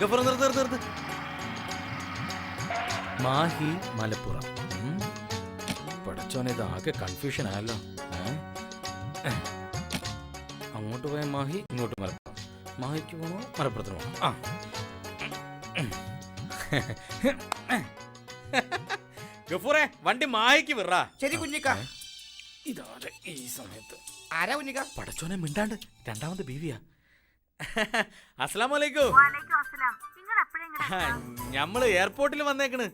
ഗഫൂർ നിർത്ത്. മാഹി മലപ്പുറം. പഠിച്ചോനെ, ഇത് ആകെ കൺഫ്യൂഷൻ ആയല്ലോ. അങ്ങോട്ട് പോയ മാഹി, ഇങ്ങോട്ട് മലപ്പുറം. മാഹിക്ക് പോകണോ മലപ്പുറത്തിന് പോകണോ? ഗഫൂറെ, വണ്ടി മാഹിക്ക് വിറാ. ശരി കുഞ്ഞിക്ക. ഇതാരെ ഈ സമയത്ത്? ആരാ കുഞ്ഞിക്ക? പടച്ചോനെ മിണ്ടാണ്ട്, രണ്ടാമത് ബീവിയാ. അസ്സലാമലൈക്കും. ഞമ്മള് എയർപോർട്ടിൽ വന്നേക്കണ്.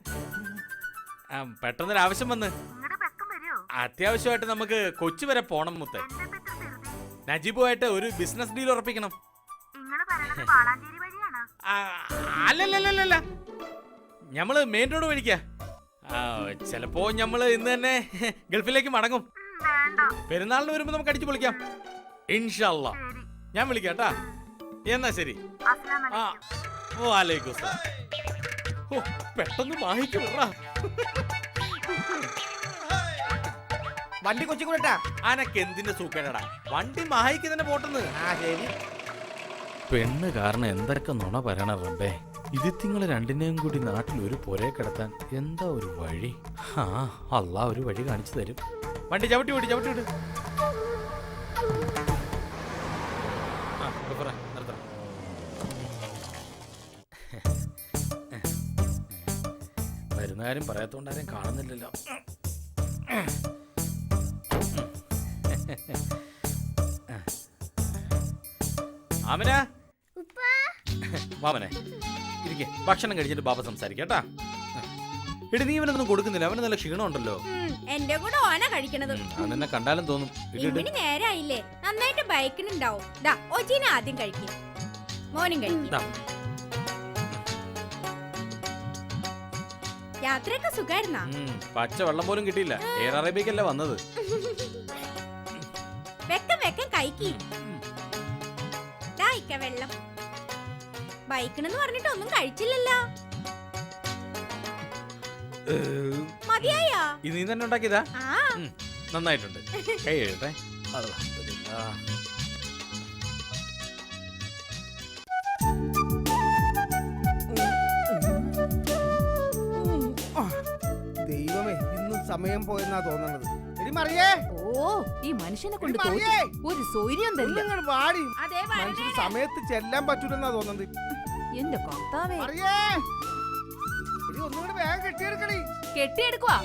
പെട്ടെന്നൊരു ആവശ്യം വന്ന്. അത്യാവശ്യമായിട്ട് നമുക്ക് കൊച്ചി വരെ പോണം മുത്തേ. നജീബുമായിട്ട് ഒരു ബിസിനസ് ഡീൽ ഉറപ്പിക്കണം. അല്ലല്ല, ഞമ്മള് മെയിൻ റോഡ് വഴിക്കാ. ചിലപ്പോ ഞമ്മള് ഇന്ന് തന്നെ ഗൾഫിലേക്ക് മടങ്ങും. പെരുന്നാളിന് വരുമ്പോ നമുക്ക് അടിച്ചു പൊളിക്കാം ഇൻഷാ അല്ലാ. ഞാൻ വിളിക്കാം ട്ടാ. എന്നാ ശരി. വാലൈക്കും സലാം. പെട്ടെന്ന് മാഹിക്ക് വിടാ. വണ്ടി കൊച്ചി കൂടാ. അനക്ക് എന്തിന്റെ സൂക്കേടാ? വണ്ടി മാഹിക്ക് തന്നെ പോട്ടെന്ന്. ശരി. പെണ്ണ് കാരണം എന്തൊക്കെ നുണ പറയണ റബ്ബേ. ഇതിങ്ങളെ രണ്ടിനെയും കൂടി നാട്ടിൽ ഒരു പുരയെ കിടത്താൻ എന്താ ഒരു വഴി? അല്ലാ ഒരു വഴി കാണിച്ചു തരും. വണ്ടി ചവിട്ടി വിട്. വരുന്ന കാര്യം പറയാത്തോണ്ടാരും കാണുന്നില്ലല്ലോ. ആമന, വാമനെ ഇരിക്കെ. ഭക്ഷണം കഴിച്ചിട്ട് ബാബ സംസാരിക്കട്ടാ. എടി, നീ ഇവനൊന്നും കൊടുക്കുന്നില്ല. അവന് നല്ല ക്ഷീണം ഉണ്ടല്ലോ. എന്റെ കൂടെ ഓന കഴിക്കണത്. അതെന്നെ കണ്ടാലും തോന്നും. ഇമ്മിന് നേരായില്ലേ? നന്നായിട്ട് ബൈക്കിനുണ്ടാവും. ഓജീനെ ആദ്യം കഴിക്കും, മോനും കഴിക്കും. യാത്രയൊക്കെ സുഖായിരുന്നാ? പച്ച വെള്ളം പോലും കിട്ടിയില്ല. എയർ അറേബ്യക്കല്ലേ വന്നത്. വെക്കം കഴിക്കി. വെള്ളം ബൈക്കിനെന്ന് പറഞ്ഞിട്ട് ഒന്നും കഴിച്ചില്ലല്ലോ. മതിയായാ? ഇത് നീ തന്നെ ഉണ്ടാക്കിയതാ? നന്നായിട്ടുണ്ട്. കൈ എഴുതട്ടെ. ദൈവമേ, ഇന്നും സമയം പോയെന്നാ തോന്നുന്നത്. ഈ മനുഷ്യനെ കൊണ്ട് ഒരു സൗര്യം തരില്ല. മനുഷ്യന് സമയത്ത് ചെല്ലാൻ പറ്റൂലെന്നാ തോന്നുന്നത്. എന്റെ കർത്താവേ, ഒന്നുകൂടെ വേഗം കെട്ടിയെടുക്കണേ. കെട്ടിയെടുക്കുവാ.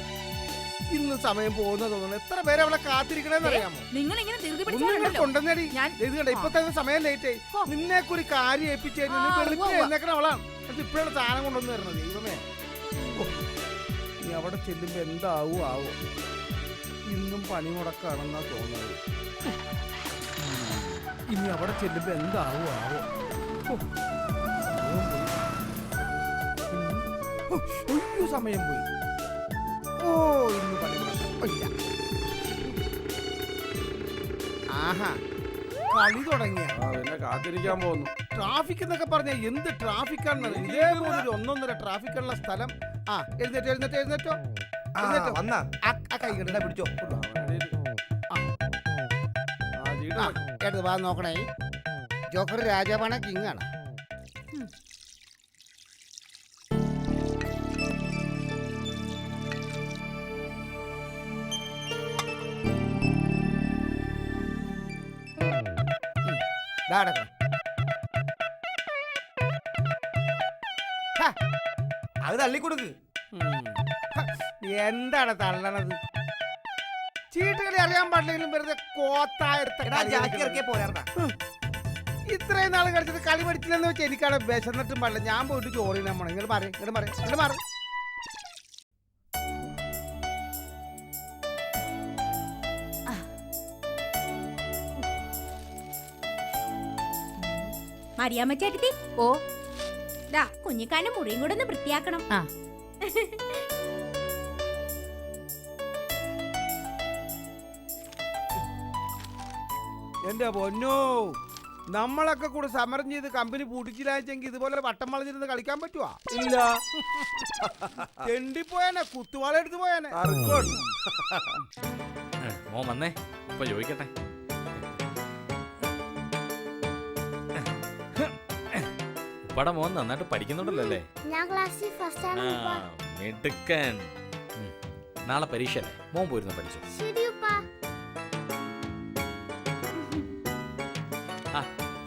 ഇന്ന് സമയം പോകുന്ന തോന്നുന്നു. എത്ര പേരെ അവളെ കാത്തിരിക്കണെന്ന് അറിയാമോ? നിങ്ങൾ ഇങ്ങനെ കൊണ്ടുവന്നേടി. ഇപ്പൊ തന്നെ സമയം ലേറ്റ് ആയി. നിന്നേക്ക് ഒരു കാര്യം ഏൽപ്പിച്ചു എഴുന്നേക്കണ അവളാണ്. ഇപ്പോഴാണ് സാധനം കൊണ്ടുവന്ന് തരുന്നത്. ദൈവമേ, നീ അവിടെ ചെല്ലുമ്പോ എന്താവോ ആവോ. ഇന്നും പണി മുടക്കാണെന്നാ തോന്നുന്നത്. ഇനി അവിടെ ചെല്ലുമ്പോ എന്താവോ ആവോ. സമയം പോയി. ഇന്ന് പണി മുടക്കം. ആഹാ, കളി തുടങ്ങിയ കാത്തിരിക്കാൻ പോകുന്നു. ട്രാഫിക് എന്നൊക്കെ പറഞ്ഞ എന്ത് ട്രാഫിക്കാണ്. ഇതേപോലെ ഒരു 1.5 ട്രാഫിക്കുള്ള സ്ഥലം. എഴുന്നേറ്റോ. കൈ കണ്ടാ പിടിച്ചോ. വാ നോക്കണേ. ജോക്കർ രാജാവാണ്, കിങ്ങാണ്. അത് തള്ളിക്കൊടുക്ക്. എന്താണ് തള്ളണത്? ചീട്ടുകളി അറിയാൻ പാടില്ലെങ്കിലും വെറുതെ ഇത്രയും നാളും കളിച്ചത് കളി പഠിച്ചില്ലെന്ന് വെച്ചാൽ എനിക്കവിടെ വിശന്നിട്ടും പാടില്ല. ഞാൻ പോയിട്ട് ചോറിനാ പോണം. ഇങ്ങോട്ട് മാറി. മറിയാമ്മ ചേട്ടത്തി, കുഞ്ഞിക്കാന്റെ മുറിയും കൂടെ ഒന്ന് വൃത്തിയാക്കണം. എന്റെ പൊന്നോ, നമ്മളൊക്കെ കൂടെ സമരം ചെയ്ത് കമ്പനി പൂട്ടിച്ചില്ലാച്ചെങ്കിൽ ഇതുപോലെ വട്ടം വളഞ്ഞിരുന്ന് കളിക്കാൻ പറ്റുവാ? ഇല്ല. തെണ്ടിപ്പോയാനെ, കുത്തുവാള എടുത്ത് പോയാനെ. മോൻ വന്നേ, ഇപ്പൊ ചോദിക്കട്ടെ. ഉപ്പയുടെ മോൻ നന്നായിട്ട് പഠിക്കുന്നുണ്ടല്ലോ അല്ലേ? ഞാൻ ക്ലാസ്സിൽ ഫസ്റ്റ് ആണ് ഉപ്പ. മിടുക്കൻ. നാളെ പരീക്ഷ അല്ലേ, മോൻ പോയിരുന്നു പഠിച്ചു. ശരി ഉപ്പ.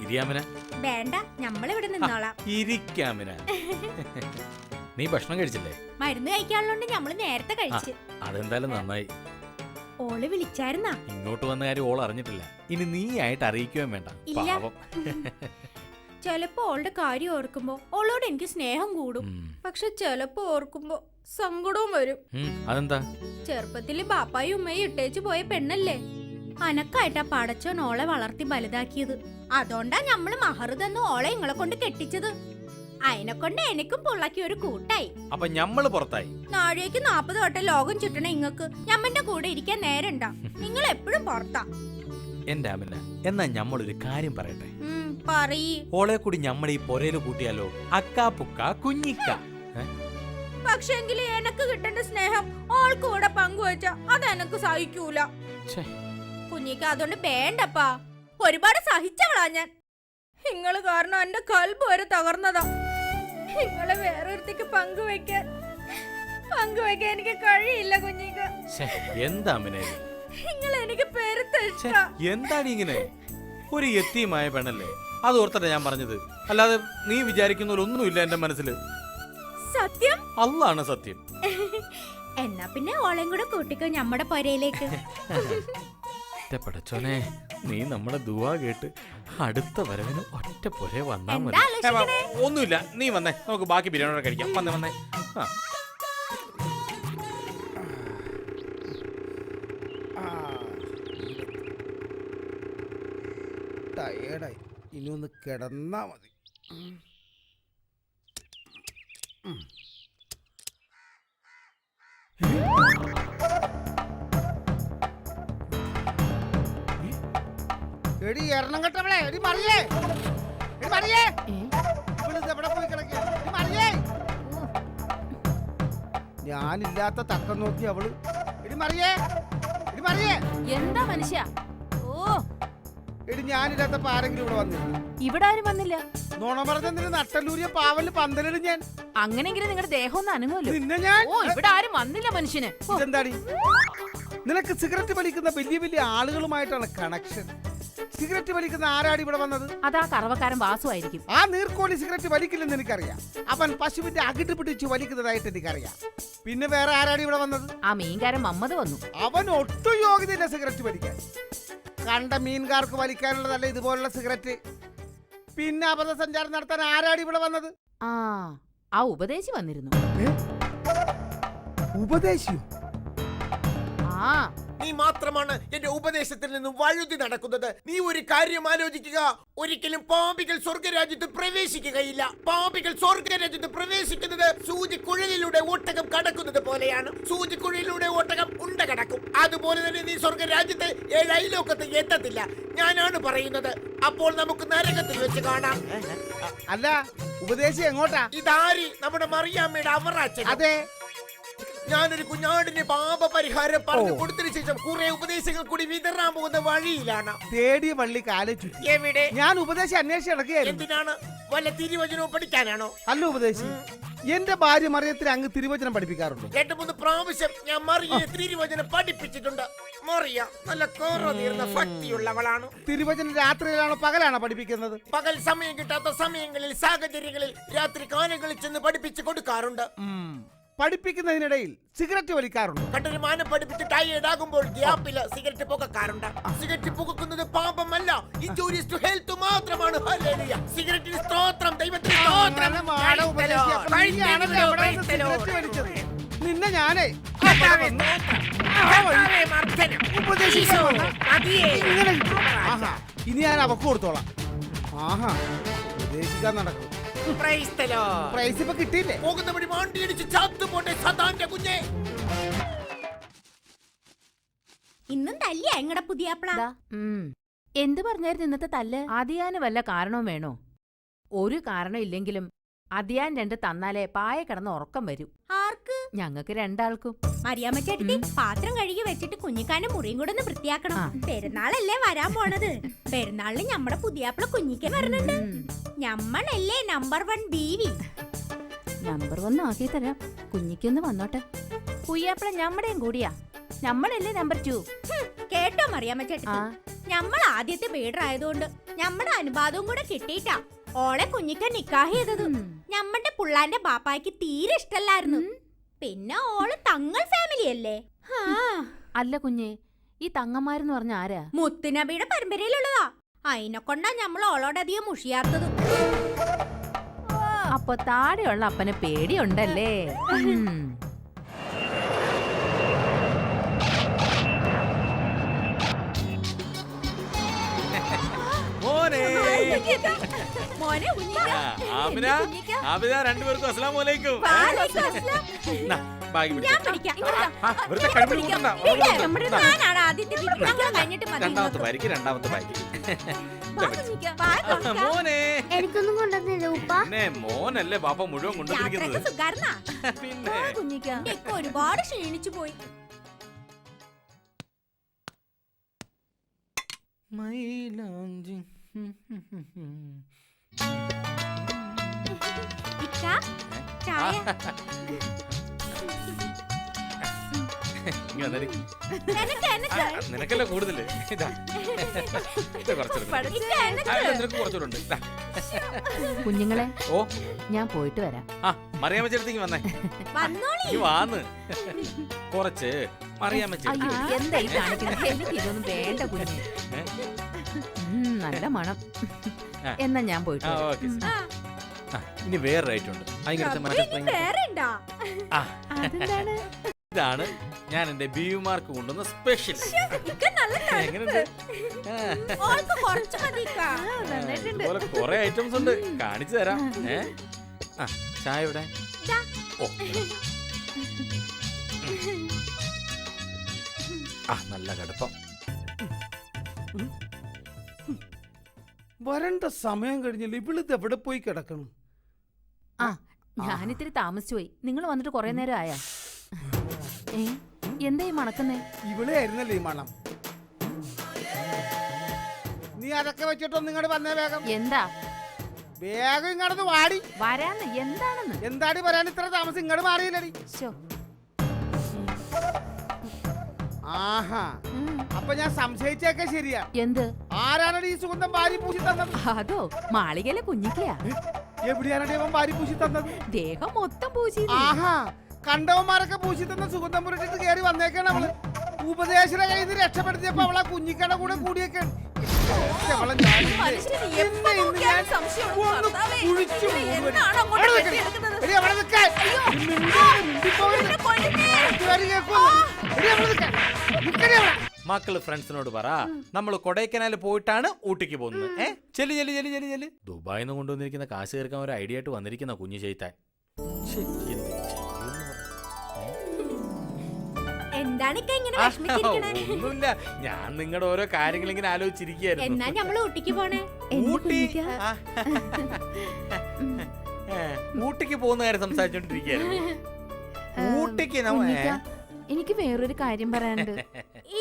ഇരിയാമിന. വേണ്ട, നമ്മളിവിടെ നിന്നോളാം. ഇരിക്കാമിന. നീ ഭക്ഷണം കഴിച്ചില്ലേ? മരുന്ന് കഴിക്കാനുള്ളോണ്ട് നമ്മള് നേരത്തെ കഴിച്ചു. അതെന്തായാലും നന്നായി. ഓള് വിളിച്ചായിരുന്നാ? ഇങ്ങോട്ട് വന്ന കാര്യം ഓൾ അറിഞ്ഞിട്ടില്ല. ഇനി നീ ആയിട്ട് അറിയിക്കുകയും വേണ്ട. ഇല്ല. പാവം. ചിലപ്പോ ഓളുടെ കാര്യം ഓർക്കുമ്പോ ഓളോട് എനിക്ക് സ്നേഹം കൂടും. പക്ഷെ ചിലപ്പോ ഓർക്കുമ്പോ സങ്കടവും വരും. അതെന്താ? ചെറുപ്പത്തില് ബാപ്പായും ഉമ്മയും ഇട്ടേച്ചു പോയ പെണ്ണല്ലേ, അനക്കായിട്ടാ പടച്ചോൻ ഓളെ വളർത്തി വലുതാക്കിയത്. അതുകൊണ്ടാ ഞമ്മള് മഹറ് തന്ന് ഓളെ ഇങ്ങളെ കൊണ്ട് കെട്ടിച്ചത്. അതിനെ കൊണ്ട് എനിക്കും പുള്ളക്കി ഒരു കൂട്ടായി. അപ്പൊ ഞമ്മള് പുറത്തായി. നാഴേക്ക് 40 വട്ടം ലോകം ചുറ്റണ ഇങ്ങക്ക് ഞമ്മന്റെ കൂടെ ഇരിക്കാൻ നേരണ്ട. നിങ്ങൾ എപ്പോഴും പുറത്താ. എന്റെ അമിന, എന്നാ ഞമ്മളൊരു കാര്യം പറയട്ടെ. പറയ്. ഓളെ കൂടി ഞമ്മടെ ഈ പൊരയില് കൂട്ടിയാലോ? അക്കാ പുക്ക കുഞ്ഞിക്ക. പക്ഷെങ്കില് എനക്ക് കിട്ടേണ്ട സ്നേഹം ഓൾക്ക് കൂടെ പങ്കുവെച്ച അതെനക്ക് സഹിക്കൂല. കുഞ്ഞിക്ക അതുകൊണ്ട് വേണ്ടപ്പാ. ഒരുപാട് സഹിച്ചവളാ ഞാൻ. നിങ്ങള് കാരണം എന്റെ കൽബ് വരെ തകർന്നതാ. നിങ്ങളെ വേറൊരുത്തേക്ക് പങ്കുവെക്കാൻ എനിക്ക് കഴിയില്ല കുഞ്ഞിക്ക. എന്താ അമിനെ, നിങ്ങൾ എനിക്ക് എന്താണ് ഇങ്ങനെ? ഒരു യത്തീമായ പെണ്ണല്ലേ, അത് ഓർത്തട്ടെ ഞാൻ പറഞ്ഞത്. അല്ലാതെ നീ വിചാരിക്കുന്നൊരൊന്നുമില്ല എന്റെ മനസ്സില്. സത്യം അള്ളാണ് സത്യം. എന്നാ പിന്നെ ഓളെയും കൂടെ കൂട്ടിക്കോ നമ്മുടെ പൊരയിലേക്ക്. പടച്ചോനെ, നീ നമ്മുടെ ദുആ കേട്ട് അടുത്ത വരവിന് ഒറ്റ പൊരേ വന്നാ മതി. ഒന്നുമില്ല, നീ വന്നേ, നമുക്ക് ബാക്കി ബിരിയാണി കഴിക്കാം. വന്നേ വന്നേ. ടയേർഡായി, ഇനി ഒന്ന് കിടന്നാ മതി. എടി എണ്ണം കെട്ടവളെ, എടി മറിയേ, എടി മറിയേ, എവിടെ പോയി കിടക്കുക? എടി മറിയേ, ഞാനില്ലാത്ത തക്കം നോക്കി അവള്. എടി മറിയേ, എടി മറിയേ. എന്താ മനുഷ്യ? ഓ, എടി ഞാനില്ലാത്തപ്പോ ആരെങ്കിലും ഇവിടെ വന്നില്ല? ഇവിടെ ആരും വന്നില്ല. നോണ പറഞ്ഞതിന് നട്ടല്ലൂരിയ പാവല് പന്തലിടും ഞാൻ. അങ്ങനെങ്കിലും നിങ്ങളുടെ ദേഹം ഒന്ന് അനങ്ങുമല്ലോ. നിന്നെ ഞാൻ. ഓ, ഇവിടെ ആരും വന്നില്ല മനുഷ്യന്. എന്താടി നിനക്ക് സിഗരറ്റ് വലിക്കുന്ന വലിയ വലിയ ആളുകളുമായിട്ടാണ് കണക്ഷൻ. സിഗരറ്റ് വലിക്കുന്ന ആരാടി ഇവിടെ വന്നത്? അതാ കറവക്കാരൻ വാസുവായിരിക്കും. ആ നീർക്കോലി സിഗരറ്റ് വലിക്കില്ലെന്ന് എനിക്കറിയാം. അവൻ പശുവിന്റെ അകിട്ട് പിടിച്ച് വലിക്കുന്നതായിട്ട് എനിക്കറിയാം. പിന്നെ വേറെ ആരാടി ഇവിടെ വന്നത്? ആ മീൻകാരൻ മമ്മദ് വന്നു. അവൻ ഒട്ടും യോഗ്യതയില്ല സിഗരറ്റ് വലിക്കാൻ. കണ്ട മീൻകാർക്ക് വലിക്കാനുള്ളതല്ല ഇതുപോലുള്ള സിഗരറ്റ്. പിന്നെ അബദ്ധസഞ്ചാരം നടത്താൻ ആരാടി ഇവിടെ വന്നത്? ആ ഉപദേശി വന്നിരുന്നു. ഉപദേശിയോ? ആ, നീ മാത്രമാണ് എന്റെ ഉപദേശത്തിൽ നിന്നും വഴുതി നടക്കുന്നത്. നീ ഒരു കാര്യം ആലോചിക്കുക. ഒരിക്കലും പാപികൾ സ്വർഗരാജ്യത്ത് പ്രവേശിക്കുകയില്ല. പാപികൾ സ്വർഗരാജ്യത്ത് പ്രവേശിക്കുന്നത് സൂചിക്കുഴലിലൂടെ ഒട്ടകം കടക്കുന്നത് പോലെയാണ്. സൂചിക്കുഴലിലൂടെ ഒട്ടകം ഉണ്ട കടക്കും. അതുപോലെ തന്നെ നീ സ്വർഗരാജ്യത്തെ 7 അയലോക്കത്ത് എത്തത്തില്ല. ഞാനാണ് പറയുന്നത്. അപ്പോൾ നമുക്ക് നരകത്തിൽ വെച്ച് കാണാം. അല്ല, ഉപദേശി എങ്ങോട്ടാ? ഇതാരി നമ്മുടെ മറിയാമ്മയുടെ അവറാച്ചൻ. അതെ, ഞാനൊരു കുഞ്ഞാടിന് പാപപരിഹാരം പറഞ്ഞു കൊടുത്തതിനു ശേഷം കുറെ ഉപദേശങ്ങൾ കൂടി വിതറാൻ പോകുന്ന വഴിയിലാണ്. തേടിയ പള്ളി കാലച്ചു. എവിടെ? ഞാൻ ഉപദേശം അന്വേഷിച്ച് നടക്കുകയായിരുന്നു. എന്തിനാണ്? വല്ല തിരുവചനവും പഠിക്കാനാണോ? അല്ല ഉപദേശി, എന്റെ ഭാര്യ മറിയത്തിന് അങ്ങ് തിരുവചനം പഠിപ്പിക്കാറുണ്ടോ? 2-3 പ്രാവശ്യം ഞാൻ മറിയെ തിരുവചനം പഠിപ്പിച്ചിട്ടുണ്ട്. മറിയ നല്ല കോറ തീർന്ന ഭക്തിയുള്ളവളാണ്. തിരുവചനം രാത്രിയിലാണോ പകലാണോ പഠിപ്പിക്കുന്നത്? പകൽ സമയം കിട്ടാത്ത സമയങ്ങളിൽ സാഹചര്യങ്ങളിൽ രാത്രി കാലങ്ങളിൽ ചെന്ന് പഠിപ്പിച്ചു കൊടുക്കാറുണ്ട്. പഠിപ്പിക്കുന്നതിനിടയിൽ സിഗരറ്റ് വലിക്കാറുണ്ട്. കണ്ടൊരു മാനം പഠിപ്പിച്ച് ടയേർഡ് ആകുമ്പോൾ ഗ്യാപ്പില് സിഗരറ്റ് പുകക്കാറുണ്ട്. സിഗരറ്റ് പുകക്കുന്നത് പാപമല്ല, ഇൻജൂറിയസ് ടു ഹെൽത്ത് മാത്രമാണ്. ഹല്ലേലൂയ. സിഗരറ്റിന് സ്തോത്രം, ദൈവത്തിന് സ്തോത്രം. നിന്നെ ഞാനേ ഇനി ഞാൻ അവക്ക് കൊടുത്തോളാം. ആഹാ, ഉപദേശിക്കാൻ നടക്കും. പ്രൈസ് ഇപ്പൊ കിട്ടിയില്ലേ? പോകുന്ന വഴി മാണ്ടിയടിച്ച് ചാത്തുപോട്ടെ സദാന്റെ കുഞ്ഞെ. ഇന്നും തല്ലിയ എങ്ങടെ പുതിയാപ്പള. എന്ത് പറഞ്ഞായിരുന്നു ഇന്നത്തെ തല്ല്? അതിയാന് വല്ല കാരണവും വേണോ? ഒരു കാരണം ഇല്ലെങ്കിലും അതിയാൻ 2 തന്നാലേ പായ കിടന്ന് ഉറക്കം വരും. ആർക്ക്? ഞങ്ങൾക്ക് 2 ആൾക്കും. മറിയാമ്മ ചേട്ടത്തി പാത്രം കഴുകി വെച്ചിട്ട് കുഞ്ഞിക്കാന്റെ മുറിയും കൂടെ ഒന്ന് വൃത്തിയാക്കണം. പെരുന്നാളല്ലേ വരാൻ പോണത്. പെരുന്നാളിന് നമ്മുടെ പുതിയാപ്പിള കുഞ്ഞിക്കൻ വരണുണ്ട്. ഞമ്മളല്ലേ നമ്പർ 1 ബീവി. നമ്പർ 1 ആക്കി തരാം. കുഞ്ഞിക്കൊന്ന് വന്നോട്ടെ. പുയ്യാപ്പിള ഞമ്മടെയും കൂടിയാ. നമ്മളല്ലേ നമ്പർ 2. കേട്ടോ മറിയാമ്മ ചേട്ടത്തി, ഞമ്മൾ ആദ്യത്തെ ബീഡറായതുകൊണ്ട് ഞമ്മടെ അനുവാദവും കൂടെ കിട്ടിയിട്ടാ ഓളെ കുഞ്ഞിക്കൻ നിക്കാഹ് ചെയ്തത്. ഞമ്മടെ പുള്ളാന്റെ ബാപ്പായ്ക്ക് തീരെ ഇഷ്ടല്ലായിരുന്നു. പിന്നെ ഓള് തങ്ങൾ ഫാമിലി അല്ലേ. അല്ല കുഞ്ഞെ, ഈ തങ്ങന്മാരെന്ന് പറഞ്ഞ ആരാ? മുത്തുനബിയുടെ പരമ്പരയിലുള്ളതാ. അതിനെ കൊണ്ടാ ഞമ്മൾ ഓളോടധികം മുഷിയാത്തത്. അപ്പൊ താഴെയുള്ള അപ്പനെ പേടിയുണ്ടല്ലേ? മോനെ മോനെ കുഞ്ഞിക്ക. ആമിന, ആമിന, രണ്ടുപേർക്കും അസ്സലാമു അലൈക്കും. വാലേക്കും അസ്സലാം. നാ, ബാഗ് പിടിക്ക്. ഞാൻ പിടിക്കാം. ഇങ്ങോട്ട് വാ. വെറുതെ കഴിപ്പിൽ കൂട്ടണ്ട. പിന്നെ ഞാനാണ് ആദ്യത്തെ ബീവി. ഞങ്ങൾ കഴിഞ്ഞിട്ട് മതി. രണ്ടാമത്തെ ബാഗ്, രണ്ടാമത്തെ ബാഗ്. വാ കുഞ്ഞിക്ക. വാ കുഞ്ഞിക്ക. മോനെ, എനിക്കൊന്നും കൊണ്ടുവന്നില്ല ഉപ്പ. പിന്നെ മോനല്ലേ ബാപ്പ മുഴുവൻ കൊണ്ടുവന്നിരിക്കുന്നത്. യാത്രക്ക് സുഖാർന്നാ? പിന്നെ കുഞ്ഞിക്ക ഇപ്പൊ ഒരുപാട് ക്ഷീണിച്ചു പോയി. മൈലാഞ്ചി. ഇക്ക, ചായ. ഇങ്ങ് വന്നെടി. എനക്ക്. നിനക്കല്ലേ കൂടുതല്. ഇതാ. ഇത് കുറച്ചെടുക്ക്. ഇക്ക, എനക്ക്. നിനക്ക് കുറച്ചുകൂടെ ഉണ്ട്. കുഞ്ഞുങ്ങളെ, ഓ, ഞാൻ പോയിട്ട് വരാം. മറിയാമ്മ ചേട്ടത്തേക്ക് വന്നേ. വന്നോളി. ഈ വാന്ന് കുറച്ച് മറിയാമ്മ ചേട്ടത്തി. അയ്യോ, എന്താ ഈ കാണിക്കുന്നത്? എനിക്ക് ഇതൊന്നും വേണ്ട കുഞ്ഞെ. നല്ല മണം. എന്നാ ഞാൻ പോയിട്ട് വരാം. ഓക്കെ. ഇനി വേറൊരു ഐറ്റം ഉണ്ട്. വേറെ ഉണ്ടാ? അതെന്താണ്? ഇതാണ് ഞാൻ എന്റെ ബീവിമാർക്ക് കൊണ്ടുവന്ന സ്പെഷ്യൽ. ഇക്ക നല്ല എങ്ങനെയുണ്ട്? ഓൾക്ക് കുറച്ച് മതി ഇക്ക. ഇതുപോലെ കുറെ ഐറ്റംസ് ഉണ്ട്, കാണിച്ചു തരാം. ചായ ഇവിടെ. ദാ. ഓ, നല്ല കടുപ്പം. വരണ്ട സമയം കഴിഞ്ഞില്ല. ഇവിളിത് എവിടെ പോയി കിടക്കണം? ഞാനിത്തിരി താമസിച്ചു പോയി. നിങ്ങൾ വന്നിട്ട് കുറെ നേരം ആയാ? എന്താ ഈ മണക്കുന്നേ? ഇവിടെ ആയിരുന്നല്ലേ ഈ മണം. നീ അതൊക്കെ വെച്ചിട്ടൊന്നും ഇങ്ങോട്ട് വന്നേ വേഗം. എന്താ? വേഗം ഇങ്ങോട്ട് വാടി. വരാന്ന് എന്താണെന്ന്? എന്താടി പറയാൻ ഇത്ര താമസം? ഇങ്ങോട്ട് മാറിയില്ലടി. ആഹാ, അപ്പൊ ഞാൻ സംശയിച്ചേക്കെ ശരിയാ. എന്ത്? ആരാണടി ഈ സുഗന്ധം വാരി പൂശി തന്നത്? അതോ മാളികയിലെ കുഞ്ഞിക്കയാ. എവിടെയാണടി അവൻ വാരി പൂശി തന്നത്? ദേഹം മൊത്തം പൂശി. ആഹാ, കണ്ടവന്മാരൊക്കെ പൂശി തന്ന സുഗന്ധം പുരട്ടിട്ട് കയറി വന്നേക്കാണ് അവള്. ഉപദേശയുടെ കയ്യിൽ നിന്ന് രക്ഷപ്പെടുത്തിയപ്പോ അവളെ കുഞ്ഞിക്കട കൂടെ കൂടിയേക്കാണ്. മക്കള് ഫ്രണ്ട്സിനോട് പറ, നമ്മൾ കൊടൈക്കനാൽ പോയിട്ടാണ് ഊട്ടിക്ക് പോകുന്നത്. ചെല്ലു ചെല്ലു ചെല്ലു ചെല്ലു ചെല്ലു. ദുബായിൽ നിന്ന് കൊണ്ടുവന്നിരിക്കുന്ന കാശ് തീർക്കാൻ ഒരു ഐഡിയ ആയിട്ട് വന്നിരിക്കുന്ന കുഞ്ഞു ചെയ്താൻ. ഒന്നുമില്ല, ഞാൻ നിങ്ങളുടെ ഓരോ കാര്യങ്ങൾ ഇങ്ങനെ ആലോചിച്ചിരിക്കുകയായിരുന്നു. എന്നാ ഞമ്മള് ഊട്ടിക്ക് പോണേ? ഊട്ടിക്ക് പോകുന്ന കാര്യം സംസാരിച്ചോണ്ടിരിക്കുകയായിരുന്നു. ഊട്ടിക്ക് എനിക്ക് വേറൊരു കാര്യം പറയാനുണ്ട്.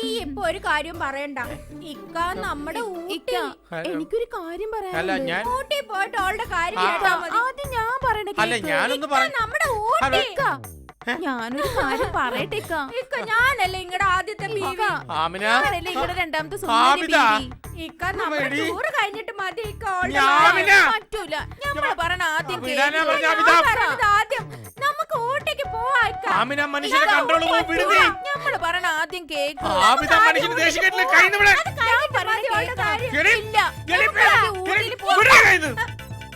ഈ ഇപ്പൊ ഒരു കാര്യം പറയണ്ട ഇക്ക. നമ്മുടെ ഊട്ടി. എനിക്കൊരു കാര്യം അല്ല, പറയാനുണ്ട്. ഞാൻ ഊട്ടി പോയിട്ട് അവളുടെ കാര്യം കേട്ടാ മതി. ആദ്യം ഞാൻ പറയണേ. അല്ല, ഞാനൊന്ന് പറയാം. നമ്മുടെ ഊട്ടി. ഞാനൊരു കാര്യം പറയട്ടെ. ഇക്ക, ഞാനല്ലേ ഇങ്ങടെ ആദ്യത്തെ ബീവി. ഞാനല്ലേ ഇങ്ങടെ രണ്ടാമത്തെ ഇക്ക, നമ്മുടെ ടൂർ കഴിഞ്ഞിട്ട് മതി ഇക്ക. പറ്റൂല. ഞമ്മള് പറഞ്ഞ ആദ്യം ആദ്യം നമുക്ക് ഊട്ടിക്ക് പോവാ ഇക്ക. ഞമ്മള് പറഞ്ഞ ആദ്യം കേക്ക്.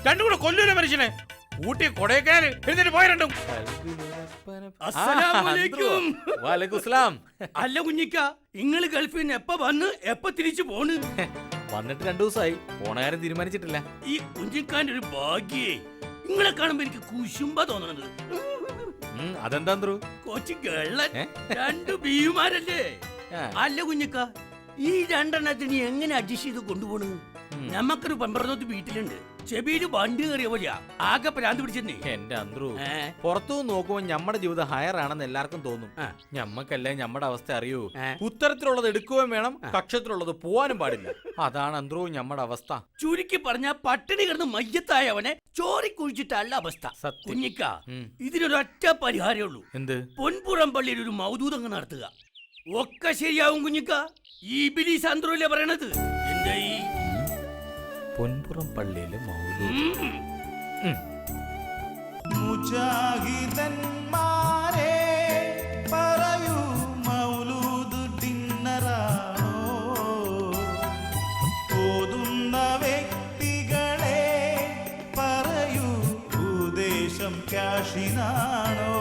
രണ്ടുകൂടെ കൊല്ലൂല മനുഷ്യനെ. ഊട്ടി കൊടൈക്കനാൽ എഴുന്നേറ്റ് പോയ രണ്ടും. അല്ല കുഞ്ഞിക്ക, ഇങ്ങള് ഗൾഫിൽ നിന്ന് എപ്പ വന്ന് എപ്പ തിരിച്ചു പോണ്? വന്നിട്ട് 2 ദിവസമായി. പോണ കാര്യം തീരുമാനിച്ചിട്ടില്ല. ഈ കുഞ്ഞിക്കാന്റെ ഒരു ഭാഗ്യേ. നിങ്ങളെ കാണുമ്പോ എനിക്ക് കുശുമ്പ തോന്നണത്. അതെന്താ കൊച്ചു ഗള്ളൻ 2 ബീവിമാരല്ലേ? അല്ല കുഞ്ഞിക്ക, ഈ 2 എണ്ണത്തിന് എങ്ങനെ അഡ്ജസ്റ്റ് ചെയ്ത് കൊണ്ടുപോണ്? നമ്മക്കൊരു 12 വീട്ടിലുണ്ട്. ചെവിയില് വണ്ടി കയറിയ പോലെയാ ആകെ പ്രാന്ത് പിടിച്ചെന്നേ. എന്റെ അന്ത്രു ഏ? പുറത്തു നോക്കുമ്പോ നമ്മുടെ ജീവിതം ഹയർ ആണെന്ന് എല്ലാവർക്കും തോന്നും. ആ. ഞമ്മക്കല്ലേ നമ്മുടെ അവസ്ഥ അറിയൂ. ഏ? ഉത്തരത്തിലുള്ളത് എടുക്കുകയും വേണം, കക്ഷത്തിലുള്ളത് പോവാനും പാടില്ല. അതാണ് അന്ത്രു നമ്മുടെ അവസ്ഥ. ചുരുക്കി പറഞ്ഞ പട്ടിണി കിടന്ന് മയ്യത്തായവനെ ചോരി കുഴിച്ചിട്ടല്ല അവസ്ഥ. സത്യം. കുഞ്ഞിക്ക, ഉം. ഇതിനൊരൊറ്റ പരിഹാരമേ ഉള്ളൂ. എന്ത്? പൊൻപുറം പള്ളിയിൽ ഒരു മൗദൂദങ്ങ് നടത്തുക. ഒക്കെ ശരിയാവും കുഞ്ഞിക്ക. ഈ ബിലീസ് അന്ത്രല്ലേ പറയണത്. എന്റെ ഈ പൊൻപുറം പള്ളിയിലെ മൗലൂദ്. മുജാഹിദന്മാരെ പറയൂ മൗലൂദ് ഡിന്നറാണോ? ഓതുന്ന വ്യക്തികളെ പറയൂ ഉപദേശം കാശിനാണോ?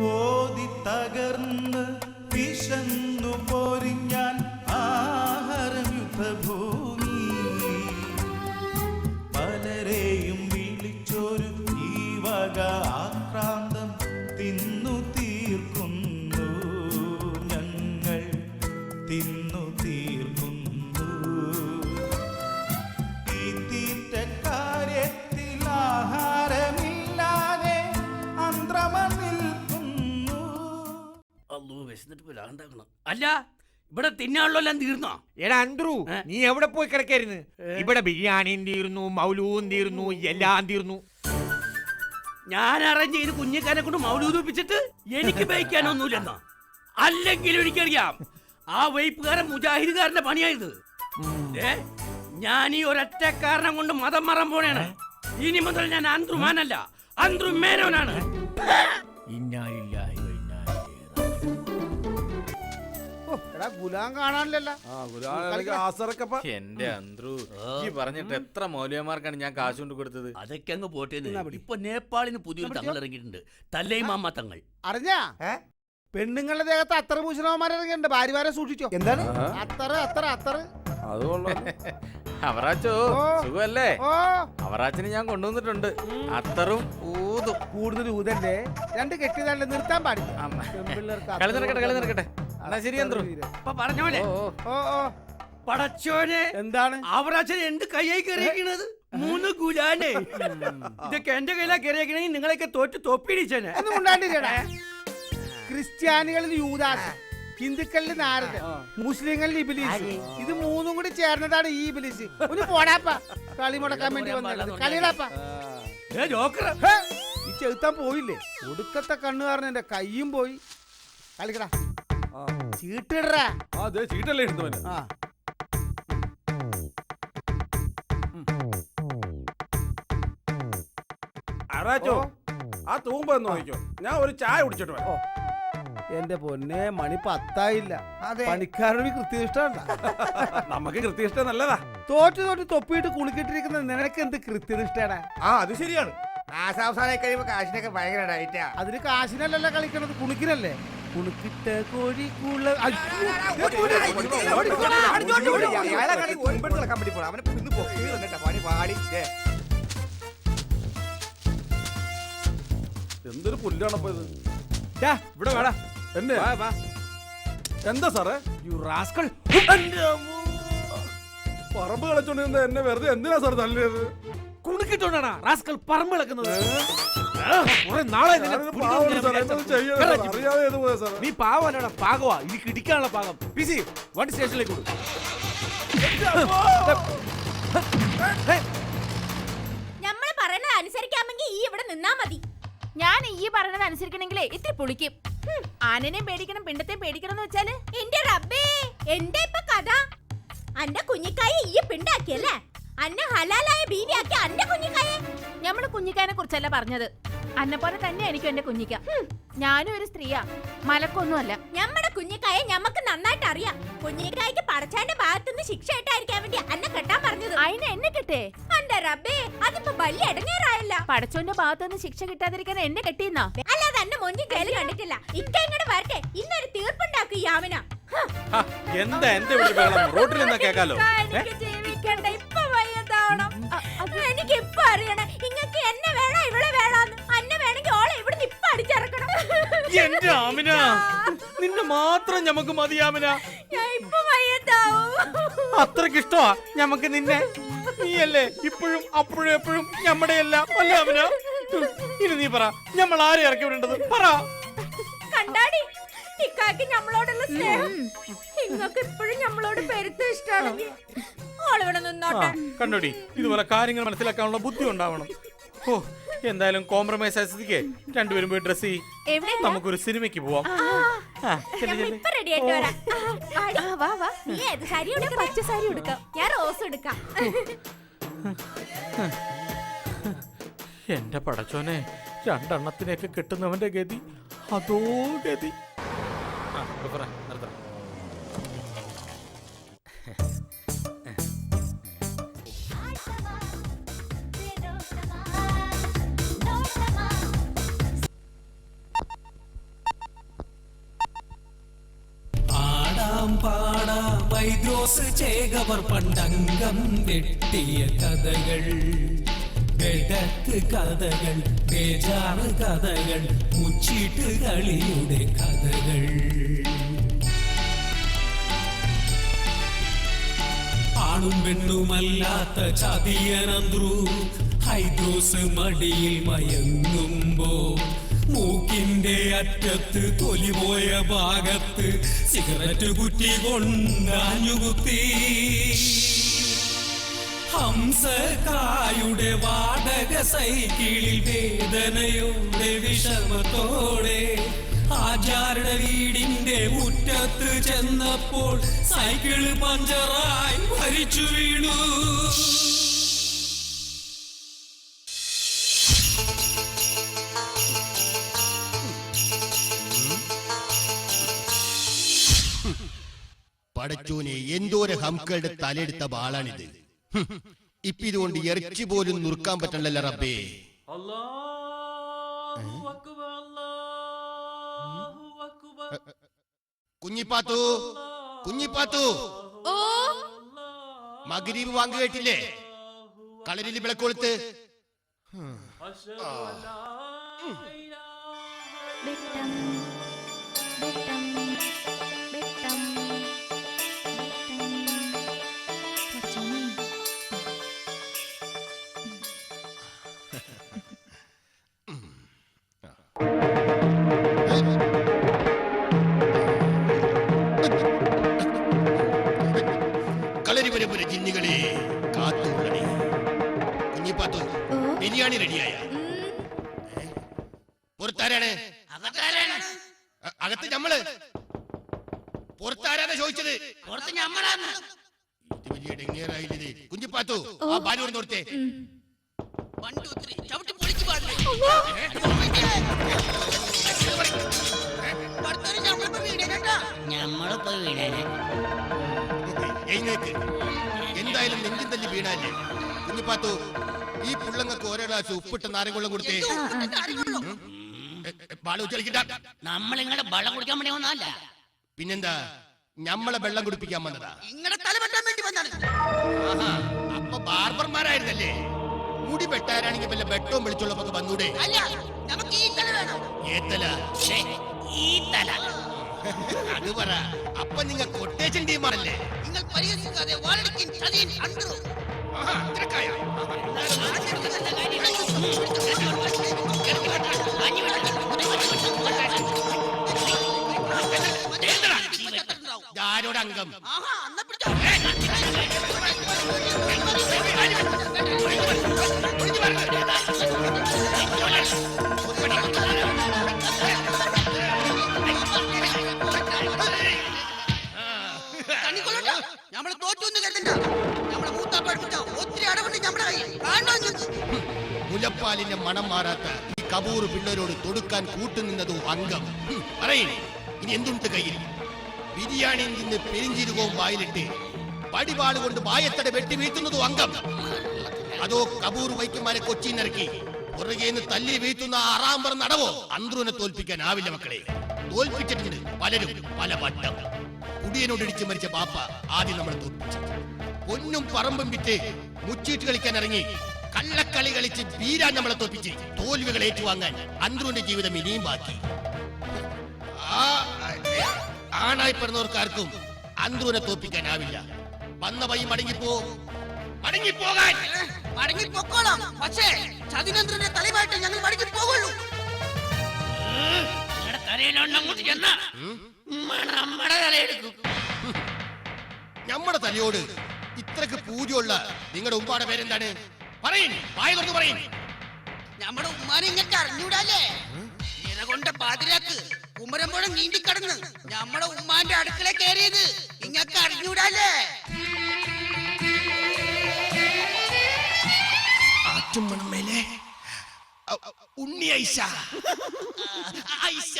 ഓതി തകർന്ന് വിശന്നു പോരിഞ്ഞാൻ ആഹാരം യുദ്ധഭൂമി. പലരെയും വിളിച്ചൊരു ഈ വക ആക്രാന്തം തിന്നു തീർക്കുന്നു ഞങ്ങൾ, തിന്നു തീർക്കുന്നു. ഈ തീറ്റ കാര്യത്തിൽ ആഹാരമില്ലാതെ അന്ത്രമ നിൽക്കുന്നു. അല്ലോ വിശന്നിട്ട് പോലാണ്ടാക്കണം. അല്ല, ഇവിടെ തിന്നാണല്ലോ എല്ലാം തീർന്നോ? എടാ അന്ത്രു, നീ എവിടെ പോയി കിടക്കായിരുന്നു? ഇവിടെ ബിരിയാണിയും തീർന്നു, മൗലൂവും തീർന്നു, എല്ലാം തീർന്നു. ഞാൻ അറേഞ്ച് ചെയ്ത് കുഞ്ഞിക്കാനെ കൊണ്ട് മൗലൂദ് ഒപ്പിച്ചിട്ട് എനിക്ക് ബൈക്കാനൊന്നുമില്ലെന്നോ? അല്ലെങ്കിലും എനിക്കറിയാം ആ വൈപ്പുകാരൻ മുജാഹിദുകാരന്റെ പണിയായത്. ഞാൻ ഈ ഒരൊറ്റ കാരണം കൊണ്ട് മതം മാറാൻ പോണേണ്. ഇനി മുതൽ ഞാൻ അന്ത്രുമാനല്ല, അന്ത്രുമേനോനാണ്. എടാ ഗുലാം കാണാനില്ലല്ലോ. എന്റെ അന്ത്രു, ഈ പറഞ്ഞിട്ട് എത്ര മൗലവിമാർക്കാണ് ഞാൻ കാശ് കൊണ്ട് കൊടുത്തത്? അതൊക്കെ അങ്ങ് പോട്ടേന്ന്. ഇപ്പൊ നേപ്പാളിന് പുതിയൊരു തങ്ങൾ ഇറങ്ങിയിട്ടുണ്ട്, തല്ലൈ മാമ തങ്ങൾ. അറിഞ്ഞാ പെണ്ണുങ്ങളുടെ ദേഹത്ത് അത്തറ് ഭൂഷണമാരിറങ്ങിണ്ട്. ഭാര്യമാരെ സൂക്ഷിച്ചോ. എന്താണ് അത്തറ് അത്തറ് അത്തറ്? അവറാച്ചോ ഓ. സുഖല്ലേ? ഓ അവറാച്ചിന് ഞാൻ കൊണ്ടുവന്നിട്ടുണ്ട് അത്തറും ഊതും. കൂടുതൽ ഊതല്ലേ, രണ്ട് കെട്ടിയതാണ്ട് നിർത്താൻ പാടില്ല. അമ്മ. പെൺപിള്ളേർക്ക് കളി നടക്കട്ടെ, കളി അത്തറ് നടക്കട്ടെ. എന്നാ ശരി അന്ത്രു. ഇപ്പൊ പറഞ്ഞോലെ ഓ, ഓ. ഓ ഓ പടച്ചോനെ, എന്താണ് അവരാച്ചൻ എന്ത് കയ്യായി കയറിയിരിക്കണത്? 3 ഗുലാനെ. ഇതൊക്കെ എന്റെ കയ്യിലാ കയറിയിരിക്കണെങ്കിൽ നിങ്ങളെയൊക്കെ തോറ്റ് തൊപ്പിടിച്ചേനെ. ഒന്നും ഉണ്ടാണ്ടിരിക്കടാ. ക്രിസ്ത്യാനികളിൽ യൂദാസ്, ഹിന്ദുക്കളിൽ നാരദൻ, മുസ്ലിങ്ങളിൽ ഇബിലീസ്. ഇത് മൂന്നും കൂടി ചേർന്നതാണ് ഈ ഇബിലീസ്. ഒന്ന് പോടാപ്പ, കളി മുടക്കാൻ വേണ്ടി വന്നത്. കളിയിടാപ്പ. ഈ ചെറുത്താൻ പോയില്ലേ? ഒടുക്കത്തെ കണ്ണുകാരൻ എന്റെ കയ്യും പോയി. കളിക്കടാ, ചീട്ടിടറാ. ചീട്ടല്ലേ ഇടുന്നവന്? ആ ആരാച്ചോ, ഓ. ആ തൂമ്പ എന്ന് നോക്കിക്കോ, ഞാൻ ഒരു ചായ കുടിച്ചിട്ട് വരാം. ഓ, എന്റെ പൊന്നെ, മണി 10 പണിക്കാരുടെ കൃത്യനിഷ്ഠ. നമുക്ക് കൃത്യനിഷ്ഠ നല്ലതാ. തോറ്റ് തോറ്റ് തൊപ്പിയിട്ട് കുളിക്കിട്ടിരിക്കുന്ന നിനക്ക് എന്ത് കൃത്യനിഷ്ഠയാണ്? ആ അത് ശരിയാണ്. മാസാവസാനം കഴിയുമ്പോ കാശിനൊക്കെ ഭയങ്കര ഡയറ്റാ. അതിന് കാശിനല്ലല്ലോ കളിക്കണത്, കുണിക്കിനല്ലേ. കുണുക്കിട്ട കോഴിക്കുള്ള എന്തൊരു പുല്ലാണപ്പോ ഇത്. ഇവിടെ വേടാ. എന്നെ എന്താ സാറേ? പറമ്പ് കളിച്ചോണ്ടിരുന്ന എന്നെ വെറുതെ എന്തിനാ സാർ തല്ലിയത്? കുണുക്കിട്ടോണ്ടാണ് റാസ്കൽ പറമ്പ് കിളക്കുന്നത്. നീ പാവല്ലടാ, പാകവാ. ഇത് കിടിക്കാനുള്ള പാകം. പിസി വണ്ടി സ്റ്റേഷനിലേക്ക് വിടും. നമ്മള് പറയണത് അനുസരിക്കാമെങ്കിൽ ഈ ഇവിടെ നിന്നാ മതി. ഞാൻ ഈ പറയണത് അനുസരിക്കണെങ്കിലേ ഇത്തിരി പുളിക്കും. ആനനെയും പേടിക്കണം, പിണ്ടത്തെയും പേടിക്കണം എന്ന് വെച്ചാല് എന്റെ റബ്ബേ, എന്താ ഇപ്പൊ കഥ? അന്റെ കുഞ്ഞിക്കായെ ഈ പിണ്ടാക്കിയല്ലേ? അന്നെ ഹലാലായ ബീവിയാക്കി അന്റെ കുഞ്ഞിക്കായെ. ഞമ്മള് കുഞ്ഞിക്കാനെ കുറിച്ചല്ല പറഞ്ഞത്. അന്നെ പോലെ തന്നെ എനിക്കും എന്റെ കുഞ്ഞിക്ക. ഞാനും ഒരു സ്ത്രീയാ, മലക്കൊന്നുമല്ല. നമ്മുടെ കുഞ്ഞിക്കായെ ഞമ്മക്ക് നന്നായിട്ട് അറിയാം. കുഞ്ഞിക്കായ്ക്ക് പടച്ചാന്റെ ഭാഗത്തുനിന്ന് ശിക്ഷ ഇട്ടായിരിക്കാൻ വേണ്ടി അന്നെ കെട്ടാൻ പറഞ്ഞത്. അതിന് എന്നെ കിട്ടേ? അന്റെ റബ്ബേ, അതിപ്പോ വലിയ ഇടങ്ങേറായല്ല. പടച്ചോന്റെ ഭാഗത്തുനിന്ന് ശിക്ഷ കിട്ടാതിരിക്കാൻ എന്നെ കെട്ടിയെന്നാ? അല്ലാതെ അന്നെ മൊഞ്ചും കയ്യിൽ കണ്ടിട്ടില്ല. ഇക്ക ഇങ്ങോട്ട് വരട്ടെ, ഇന്നൊരു തീർപ്പുണ്ടാക്കും യാവന. എന്താ എന്റെ വീട്ടിൽ വേണം? റോട്ടിൽ നിന്നാ കേക്കാലോ. എനിക്ക് ജീവിക്കണ്ട, ഇപ്പൊ വയ്യതാവണം. എനിക്ക് പറയണേ ഇങ്ങക്ക് എന്നെ വേണോ ഇവളെ വേണോന്ന്? അന്നെ വേണമെങ്കിൽ ഓളെ ഇവിടെ ഇപ്പൊ അടിച്ചിറക്കണം. എന്റെ ആമിന, നിന്നെ മാത്രം ഞമ്മക്ക് മതി ആമിന. ഞാൻ ഇപ്പൊ വയ്യത്താവും. അത്രക്ക് ഇഷ്ടമാ ഞമ്മക്ക് നിന്നെ. നീയല്ലേ ഇപ്പോഴും അപ്പോഴും എപ്പോഴും ഞമ്മടെ എല്ലാം അല്ല ആമിന. ഇനി നീ പറ, ഞമ്മൾ ആരെ ഇറക്കി വിടേണ്ടത് പറ. കണ്ടാടി ഇക്കാക്ക് നമ്മളോടുള്ള സ്നേഹം. ഇങ്ങക്ക് ഇപ്പോഴും നമ്മളോട് പെരുത്ത ഇഷ്ടമാണെങ്കിൽ ഓളിവിടെ നിന്നോട്ടെ. കണ്ടോടി, ഇതുപോലെ കാര്യങ്ങൾ മനസ്സിലാക്കാനുള്ള ബുദ്ധി ഉണ്ടാവണം. ഓ, എന്തായാലും കോംപ്രമൈസ് ആയ സ്ഥിതിക്ക് രണ്ടുപേരും പോയി ഡ്രസ് ചെയ്യും. നമുക്കൊരു സിനിമയ്ക്ക് പോവാം. ഇപ്പൊ റെഡി ആയിട്ട് വരാം. വാ വാ, നീ ഏത് സാരി എടുക്കാം? പച്ച സാരി എടുക്കാം. ഞാൻ റോസ് എടുക്കാം. എന്റെ പടച്ചോനെ, രണ്ടെണ്ണത്തിനെയൊക്കെ കിട്ടുന്നവന്റെ ഗതി അതോ ഗതി. നിർത്താം. വൈദ്രോസ് ചേകവർ പണ്ടംഗം വെട്ടിയ കഥകൾ, വെടക്ക് കഥകൾ, ബേജാറ് കഥകൾ, മുച്ചീട്ട് കളിയുടെ കഥകൾ. ആണും പെണ്ണുമല്ലാത്ത ചതിയനന്ത്രു ഹൈദ്രോസ് മടിയിൽ മയങ്ങുമ്പോ മൂക്കിന്റെ അറ്റത്ത് തൊലിപോയ ഭാഗത്ത് സിഗരറ്റ് കുറ്റി കൊണ്ടാഞ്ഞുകുത്തി. ഹംസക്കായുടെ വാടക സൈക്കിളിൽ വേദനയോടെ വിഷമത്തോടെ ആചാരുടെ വീടിന്റെ മുറ്റത്ത് ചെന്നപ്പോൾ സൈക്കിള് പഞ്ചറായി മരിച്ചു വീണു. പടച്ചോനെ, എന്തോരെ ഹംക്കളുടെ തലയെടുത്ത ബാളാണിത്. ഇപ്പൊ ഇതുകൊണ്ട് ഇറച്ചി പോലും നുറുക്കാൻ പറ്റണല്ലോ റബ്ബേ. കുഞ്ഞിപ്പാത്തു, കുഞ്ഞിപ്പാത്തു, മഗ്‌രിബ് വാങ്ങ് കേട്ടില്ലേ? കളരിൽ വിളക്കൊളുത്ത്. കളരിപുരപുര ജിന്നുകളെ കാത്തുകൊള്ളണേ. കുഞ്ഞിപ്പാത്തു, ബിരിയാണി റെഡിയായ? പുറത്താരാണ്? അകത്ത് ഞമ്മള്. പുറത്താരാണ് ചോദിച്ചത്? ഇത് വലിയ ഡെങ്ങേറായില്ലേ കുഞ്ഞിപ്പാത്തു? ആ ബാലൂർ നോർത്തേ. എന്തായാലും നെഞ്ചും തല്ലി വീണാലേ. കുഞ്ഞിപ്പാത്തു, ഈ പുള്ളങ്ങൾക്ക് ഓരോ ഗ്ലാസ് ഉപ്പിട്ട നാരങ്ങുള്ളം കൊടുത്തേ. ബാള ഉച്ചളിക്കട്ട. നമ്മളിങ്ങനെ വെള്ളം കുടിക്കാൻ വേണ്ടി ഒന്നല്ല, പിന്നെന്താ, ഞമ്മളെ വെള്ളം കുടിപ്പിക്കാൻ വന്നതാ. ഇങ്ങനെ തല വെട്ടാൻ വേണ്ടി വന്നാണ്. അപ്പൊ ബാർബർമാരായിരുന്നല്ലേ? മുടി വെട്ടാരാണെങ്കിൽ വല്ല വെട്ടവും വിളിച്ചുള്ളപ്പോ വന്നൂടെ? അല്ല, നമുക്ക് ഈ തല വേണം. ഏത്തല? ഈ തല. അത് പറ. അപ്പൊ നിങ്ങൾ കൊട്ടേഷൻ ടീമാണല്ലേ? നിങ്ങൾ പരിഹസിക്കാതെ വാളടിക്കും ചതിയൻ അണ്ടു. ആരോട് അംഗം? നമ്മള് തോറ്റൊന്നും കരുതണ്ട. നമ്മളെ മൂത്താപ്പ ഒത്തിരി അടവുണ്ട് നമ്മുടെ കയ്യിൽ. മുലപ്പാലിന്റെ മണം മാറാത്ത ഈ കപൂർ പിള്ളേരോട് തൊടുക്കാൻ കൂട്ടുനിന്നതും അംഗം. പറയേ, ഇനി എന്തുണ്ട് കയ്യിൽ? ബിരിയാണിയിൽ നിന്ന് പെരിഞ്ചീരകവും വായിലിട്ട് പടിപാട് കൊണ്ട് വായത്തട വെട്ടി വീഴ്ത്തുന്നതും അംഗം. അതോ കപൂർ വൈക്കുമാരെ കൊച്ചിന്നിറക്കി പുറകേന്ന് തല്ലി വീഴ്ത്തുന്ന ആറാമ്പർ നടവോ? അന്ത്രുവിനെ തോൽപ്പിക്കാനാവില്ല മക്കളെ. തോൽപ്പിച്ചിട്ടുണ്ട് പലരും പല വട്ടം. കുടിയനോട് ഇടിച്ചു മരിച്ച ബാപ്പ ആദ്യം നമ്മൾ തോൽപ്പിച്ചു. പൊന്നും പറമ്പും വിറ്റ് മുച്ചീട്ട് കളിക്കാൻ ഇറങ്ങി കള്ളക്കളി കളിച്ച് വീരാൻ നമ്മളെ തോപ്പിച്ച് തോൽവികൾ ഏറ്റുവാങ്ങാൻ അന്ത്രുവിന്റെ ജീവിതം ഇനിയും ബാക്കി. ആണായി പിറന്നവർക്കാർക്കും അന്ത്രുവിനെ തോപ്പിക്കാനാവില്ല. വന്ന വഴി മടങ്ങിപ്പോകാൻ മടങ്ങിപ്പോക്കോളാം. പക്ഷേ ചതിനന്ദ്രന്റെ തലമായിട്ട് ഞങ്ങൾ മടങ്ങിപ്പോകുള്ളൂ. നമ്മുടെ തലയോട് ഇത്രക്ക് പൂജയുള്ള നിങ്ങളുടെ ഉമ്മാടെ പേരെന്താണ്? പറയും, വായ തുറന്ന് പറയും. നമ്മുടെ ഉമ്മാനെ ഇങ്ങക്ക് അറിഞ്ഞൂടല്ലേ? ഇറകൊണ്ട പാതിരാക്ക് കുമരമ്പുഴം നീന്തിക്കടന്ന് നമ്മുടെ ഉമ്മാന്റെ അടുക്കള കയറിയത് ഇങ്ങക്ക് അറിഞ്ഞൂടല്ലേ? ആറ്റുമണമേലെ ഉണ്ണി ഐഷ. ഐഷ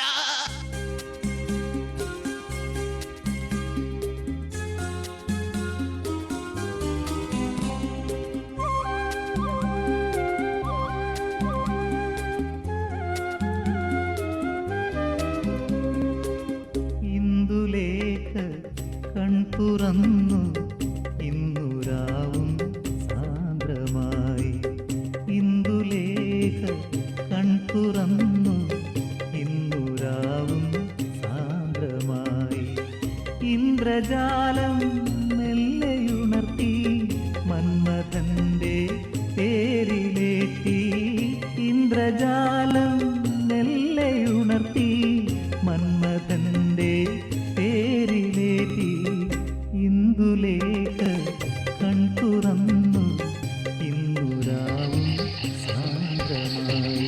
ഇന്ദുലേഖ കൺതുറന്നു ഇന്നുരാവും സാന്ദ്രമായി. ഇന്ദുലേഖ കൺതുറന്നു ഇന്നുരാവും സാന്ദ്രമായി. ഇന്ദ്രജാലം മെല്ലെയുണർത്തി മന്മഥന്റെ പേരിലേറ്റി. ഇന്ദ്രജാലം മെല്ലെയുണർത്തി മന്മഥന്റെ പേരിലേറ്റി. ഇന്ദുലേഖ കൺതുറന്നു ഇന്നുരാവും സാന്ദ്രമായി.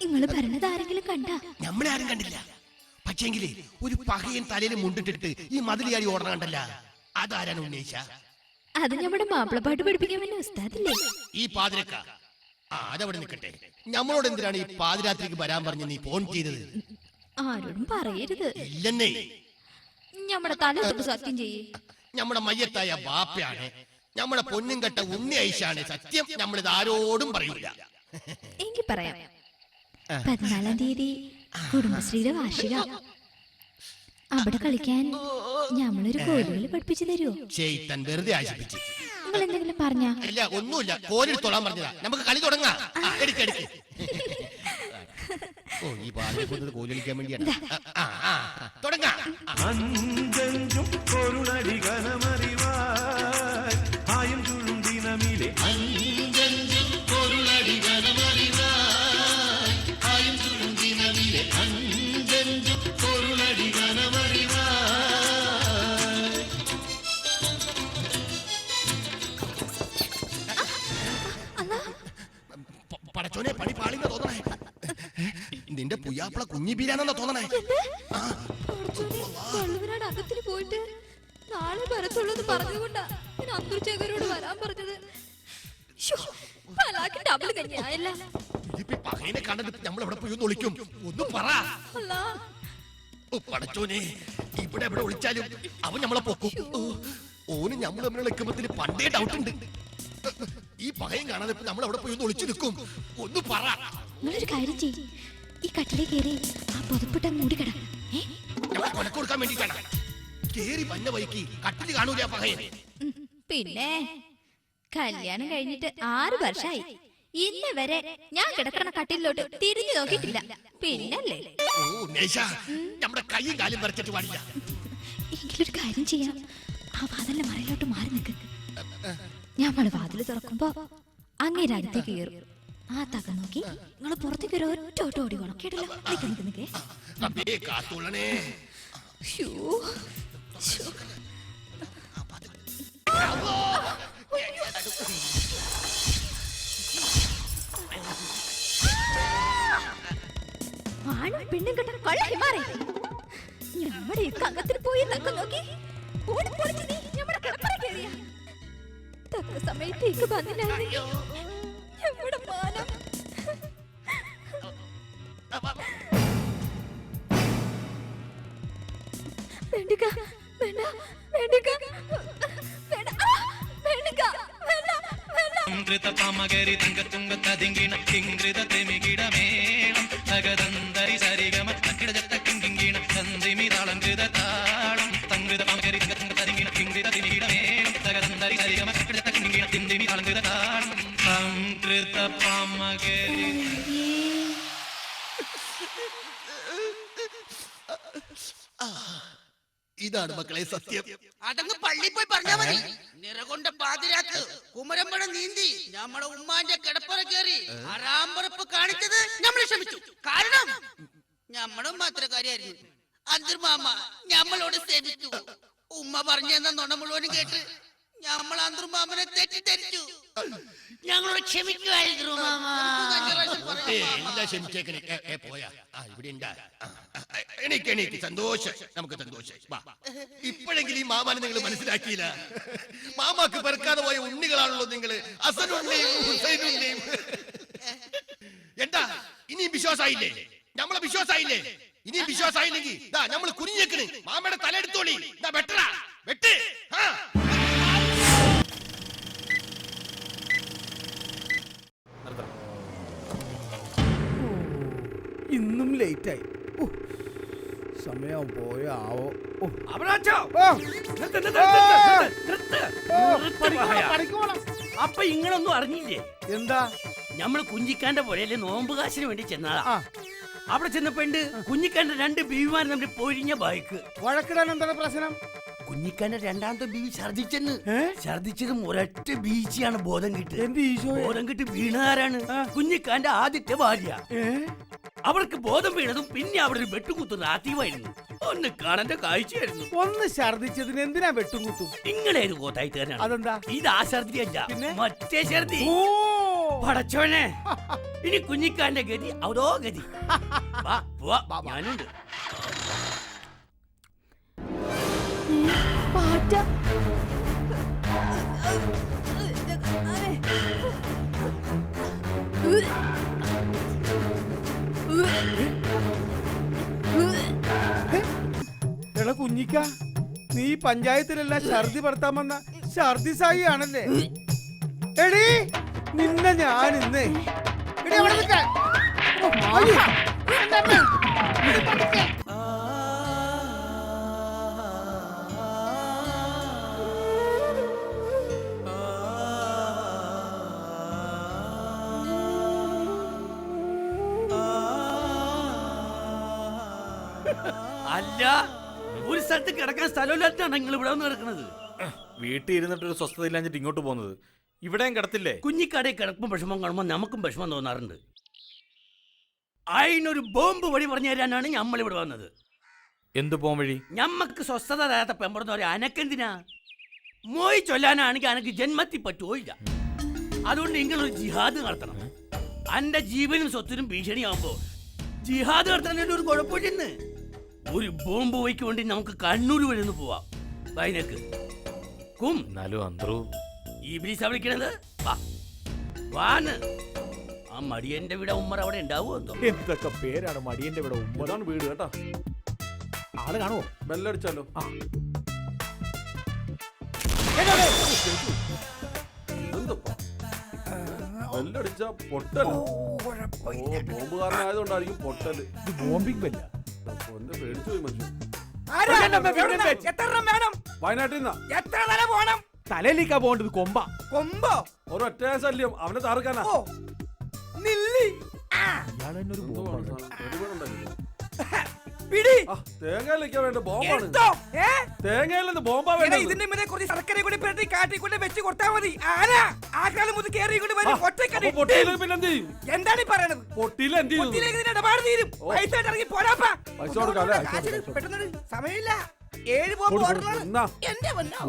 നിങ്ങള് ഭരണത് ആരെങ്കിലും കണ്ട? നമ്മളെ ആരും കണ്ടില്ല. പക്ഷേങ്കില് ഒരു പകയൻ തലയിൽ മുണ്ടിട്ടിട്ട് ഈ മതിലിയാടി ഓടണം കണ്ടല്ല. അതാരാണ് ഉന്നയിച്ച? അത് നമ്മുടെ മാപ്പിളപ്പാട്ട് പഠിപ്പിക്കാൻ വേണ്ടി ഉസ്താദില്ലേ? ഈ പാതിരക്ക. അതവിടെ നിൽക്കട്ടെ. നമ്മളോട് എന്തിനാണ് ഈ പാതിരാത്രിക്ക് വരാൻ പറഞ്ഞ് നീ ഫോൺ ചെയ്തത്? ആരോടും പറയരുത്. ഇല്ലെന്നേ. നമ്മുടെ തലത്തൊട്ട് സത്യം ചെയ്യേ. നമ്മുടെ മയ്യത്തായ ബാപ്പയാണ്, നമ്മുടെ പൊന്നും കെട്ട ഉണ്ണി ഐഷാണ് സത്യം. നമ്മളിത് ആരോടും പറയൂല. എനിക്ക് പറയാം. 14-ാം തീയതി കുടുംബശ്രീയുടെ വാർഷിക. അവിടെ കളിക്കാൻ ഞമ്മളൊരു കോലുകളി പഠിപ്പിച്ചു തരുമോ? ചെയ്തൻ വെറുതെ ആശിപ്പിച്ച്. നിങ്ങൾ എന്തെങ്കിലും പറഞ്ഞാ? ഇല്ല, ഒന്നുമില്ല. കോലെടുത്തോളാൻ പറഞ്ഞതാ. നമുക്ക് കളി തുടങ്ങാം. എടുക്കെടുക്ക്. ഓ, ഈ പാലിൽ കൊണ്ടത് കോല് കളിക്കാൻ വേണ്ടിയാണ്. തുടങ്ങാം. അഞ്ചഞ്ചും പൊരുളടി ഘനമറിവായ് ആയും ചുഴും ദിനമിലെ. അഞ്ചഞ്ചും പൊരുളടി ഘനമറിവായ് ആയും ചുഴും ദിനമിലെ. അഞ്ചഞ്ചും പൊരുളടി ഘനമറിവായ്. പടച്ചോനെ, പണി പാളിന്ന് തോന്നണേ. നിന്റെ പുയ്യാപ്പള കുഞ്ഞി ബീരാനെന്നാ തോന്നണേ. അകത്തിൽ പോയിട്ട് നാളെ വരത്തുള്ളത് പറഞ്ഞുകൊണ്ടാ ഞാൻ അന്തർചേകരോട് വരാൻ പറഞ്ഞത്. പകയനെ കണ്ടിട്ട് നമ്മൾ എവിടെ പോയി ഒളിക്കും? ഒന്ന് പറ. പടച്ചോനെ, ഇവിടെ എവിടെ ഒളിച്ചാലും അവൻ നമ്മളെ പൊക്കും. ഓന് നമ്മൾ തമ്മിൽ നിൽക്കുമ്പത്തിന് പണ്ടേ ഡൗട്ട് ഉണ്ട്. ഈ പകയും കാണാതെ നമ്മൾ എവിടെ പോയി ഒന്ന് ഒളിച്ചു നിൽക്കും? ഒന്ന് പറ. നിങ്ങളൊരു കാര്യം ചെയ്യ്. ഈ കട്ടിലേ കയറി ആ പുതപ്പിട്ട മൂടിക്കട. കൊലക്ക് കൊടുക്കാൻ വേണ്ടിട്ടാണ്. കേറി വന്ന വൈക്ക് കട്ടില് കാണൂല പകയൻ. പിന്നെ കല്യാണം കഴിഞ്ഞിട്ട് 6 വർഷമായി. ഇന്ന് വരെ ഞാൻ കിടക്കണ കട്ടിലോട്ട് തിരിഞ്ഞു നോക്കിയിട്ടില്ല. പിന്നല്ലേ? ഓ നേശ, നമ്മുടെ കൈയും കാലും വരച്ചിട്ട് പാടില്ല. എങ്കിലൊരു കാര്യം ചെയ്യാം. ആ വാതിലിന്റെ മറയിലോട്ട് മാറി നിൽക്ക്. ഞമ്മള് വാതില് തുറക്കുമ്പോ അങ്ങേരെ അടുത്തേക്ക് കയറും. ആ തക നോക്കി നിങ്ങള് പുറത്തേക്ക് ഒരു ഒറ്റ ഓട്ടം ഓടിക്കോണം. കേട്ടല്ലോ? നിൽക്കേ. ആണും പെണ്ണും കെട്ട കൊള്ളി മാറി. നമ്മുടെ ഈ കങ്ങത്തിൽ പോയി തക്ക നോക്കി ഓടിപ്പൊളിച്ച് നീ നമ്മുടെ കിടപ്പറ കയറിയ തക്ക സമയത്തേക്ക് വന്നില്ലായിരുന്നെങ്കിൽ നമ്മുടെ മാനം. വേണ്ടിക്ക, വേണ്ട, വേണ്ടിക്ക, വേണ്ട, വേണ്ടിക്ക, വേണ്ട, വേണ്ട. സംകൃത പമകരി തങ്കത്തുങ്ക തതിങ്കിണ കിങ്കൃത തെമികിട മേളം തകതന്തരി സരിഗമ തക്കിടജത്ത കിങ്കിണ തന്തിമി താളങ്കൃത താളം സംകൃത പമകരി തങ്കത്തുങ്ക തതിങ്കിണ കിങ്കൃത തെമികിട മേളം തകതന്തരി സരിഗമ തക്കിടജത്ത കിങ്കിണ തിന്തിമി താളങ്കൃത താളം സംകൃത പമകരി. ഇതാണ് മക്കളെ സത്യം. അതങ്ങ് പള്ളി പോയി പറഞ്ഞാ മതി. നിറകൊണ്ട പാതിരാക്ക് കുമരമ്പഴം നീന്തി നമ്മളെ ഉമ്മാന്റെ കിടപ്പറ കയറി അറാമ്പറപ്പ് കാണിച്ചത് നമ്മൾ ക്ഷമിച്ചു. കാരണം നമ്മളും മാത്രക്കാരിയായിരുന്നു. അന്തർമാമ ഞമ്മളോട് സേവിച്ചു. ഉമ്മ പറഞ്ഞു തന്ന നുണ മുഴുവനും കേട്ട് നമ്മൾ അന്തർമാമനെ തെറ്റിദ്ധരിച്ചു. ഞങ്ങളോട് ക്ഷമിക്കുമായിരുന്നു മാമ. എന്താ ക്ഷമിച്ചേക്കണേ? പോയാ ഇവിടെ ഉണ്ടാ. എനിക്ക് സന്തോഷം, നമുക്ക് സന്തോഷം. ഇപ്പോഴെങ്കിലും ഈ മാമാനെ നിങ്ങൾ മനസ്സിലാക്കിയില്ല. മാമാക്ക് പെറുക്കാതെ പോയ ഉണ്ണികളാണല്ലോ നിങ്ങള്, അസനുണ്ണിയും ഹുസൈനുണ്ണിയും. എന്താ ഇനിയും വിശ്വാസായില്ലേ? നമ്മളെ വിശ്വാസായില്ലേ? ഇനിയും വിശ്വാസായില്ലെങ്കിൽ നമ്മൾ കുനിഞ്ഞേക്കണ്. മാമയുടെ തല എടുത്തോളി. വെട്ടറ വെട്ട്. ഇന്നും ലേറ്റായി. സമയം പോയോ ആവോ. അപ്പൊ ഇങ്ങളൊന്നും അറിഞ്ഞില്ലേ? എന്താ? നമ്മള് കുഞ്ഞിക്കാന്റെ പുഴയില് നോമ്പ് കാശിന് വേണ്ടി ചെന്നതാ. അവിടെ ചെന്നപ്പോണ്ട് കുഞ്ഞിക്കാന്റെ 2 ബീവിമാർ തമ്മിൽ പൊരിഞ്ഞ ബൈക്ക്. വഴക്കിടാൻ എന്താണ് പ്രശ്നം? കുഞ്ഞിക്കാന്റെ 2ാമത്തെ ബീവി ഛർദിച്ചെന്ന്. ഛർദിച്ചതും ഒരൊറ്റ ബീച്ചിയാണ് ബോധം കിട്ടി. ബോധം കിട്ടി വീണതാരാണ്? കുഞ്ഞിക്കാന്റെ ആദ്യത്തെ ഭാര്യ. അവർക്ക് ബോധം വീണതും പിന്നെ അവിടെ ഒരു വെട്ടുകുത്തുന്ന ആക്റ്റീവായിരുന്നു. ഒന്ന് കാണാന്റെ കാഴ്ചയായിരുന്നു. ഒന്ന് ഛർദിച്ചതിന് എന്തിനാ വെട്ടുകുത്തും? നിങ്ങളേത് കോത്തായി തേനാണ്? അതെന്താ? ഇത് ആ ഛർദി അല്ല, മറ്റേ ഛർദി. പടച്ചോനെ, ഇനി കുഞ്ഞിക്കാന്റെ ഗതി അവതോ ഗതി. ഞാനുണ്ട്. പാറ്റ. എടാ കുഞ്ഞിക്ക, നീ പഞ്ചായത്തിലെല്ലാം ഛർദി പടുത്താൻ വന്ന ഛർദി സായി ആണല്ലേ? എടീ നിന്നെ ഞാൻ ഇന്നേ അല്ല, ഒരു സ്ഥലത്ത് കിടക്കാൻ സ്ഥലമില്ലാട്ടാണ് നിങ്ങൾ ഇവിടെ വന്ന് കിടക്കുന്നത്. വീട്ടിൽ ഇരുന്നിട്ടൊരു സ്വസ്ഥത ഇല്ലാഞ്ഞിട്ട് ഇങ്ങോട്ട് പോകുന്നത്. ഇവിടെയും കിടത്തില്ലേ? കുഞ്ഞിക്കടയിൽ കിടക്കും വിഷമം കാണുമ്പോൾ നമുക്കും വിഷമം തോന്നാറുണ്ട്. അതിനൊരു ബോംബ് വഴി പറഞ്ഞു തരാനാണ് നമ്മൾ ഇവിടെ വന്നത്. എന്ത് പോം വഴി? ഞമ്മക്ക് സ്വസ്ഥത തരാത്ത പെമ്പറന്ന് പറയാം. അനക്കെന്തിനാ? മോയി ചൊല്ലാനാണെങ്കിൽ അനക്ക് ജന്മത്തിൽ പറ്റുമോയില്ല. അതുകൊണ്ട് നിങ്ങളൊരു ജിഹാദ് നടത്തണം. എന്റെ ജീവനും സ്വത്തിനും ഭീഷണിയാവുമ്പോ ജിഹാദ് നടത്താൻ ഒരു കുഴപ്പമില്ലെന്ന്. ഒരു ബോംബ് വയ്ക്ക് വേണ്ടി നമുക്ക് കണ്ണൂർ വരെ ഒന്ന് പോവാം. വൈനക്ക് എന്നാലും അന്ത്രു ഈ ബ്രീസാ വിളിക്കണത്. വാന്ന് ആ മടിയന്റെ വീട് ഉമ്മർ അവിടെ ഉണ്ടാവുമോ? എന്തൊക്കെ പേരാണ് മടിയന്റെ ഇവിടെ. ഉമ്മതാണ് വീട് കേട്ടാ. ആള് കാണുമോ? ബെല്ലടിച്ചാലോ? ബെല്ലടിച്ച പൊട്ടൽ. ബോംബുകാരനായതുകൊണ്ടായിരിക്കും പൊട്ടല്. ഇത് ബോംബിംഗ് ബെല്ല. ഒന്ന് പേടിച്ചു പോയി മനുഷ്യൻ. വയനാട്ടിൽ നിന്നാ. തലയിലേക്കാ പോകേണ്ടത്. കൊമ്പോ ഒരൊറ്റ ശല്യം അവനെ താർക്കാനാ. തേങ്ങയിലേക്കാ വേണ്ട ബോംബാണ്. തേങ്ങയിലെന്ന് ബോംബാ വേണ്ട. ഇതിന്റെ മീതെ കുറച്ച് ശർക്കര കൂടി പെരട്ടി കാട്ടിക്കൊണ്ട് വെച്ച് കൊടുത്താൽ മതി. പിന്നെന്ത് ചെയ്യും? എന്താണ് ഈ പറയണത്? പൊട്ടിയില് എന്ത് ചെയ്യും? ഇടപാട് തീരും. പൈസ ഇറങ്ങി പോരാപ്പാ. പൈസ കൊടുക്കാല്ലേ? പെട്ടെന്ന് സമയമില്ല. 7 ബോംബ്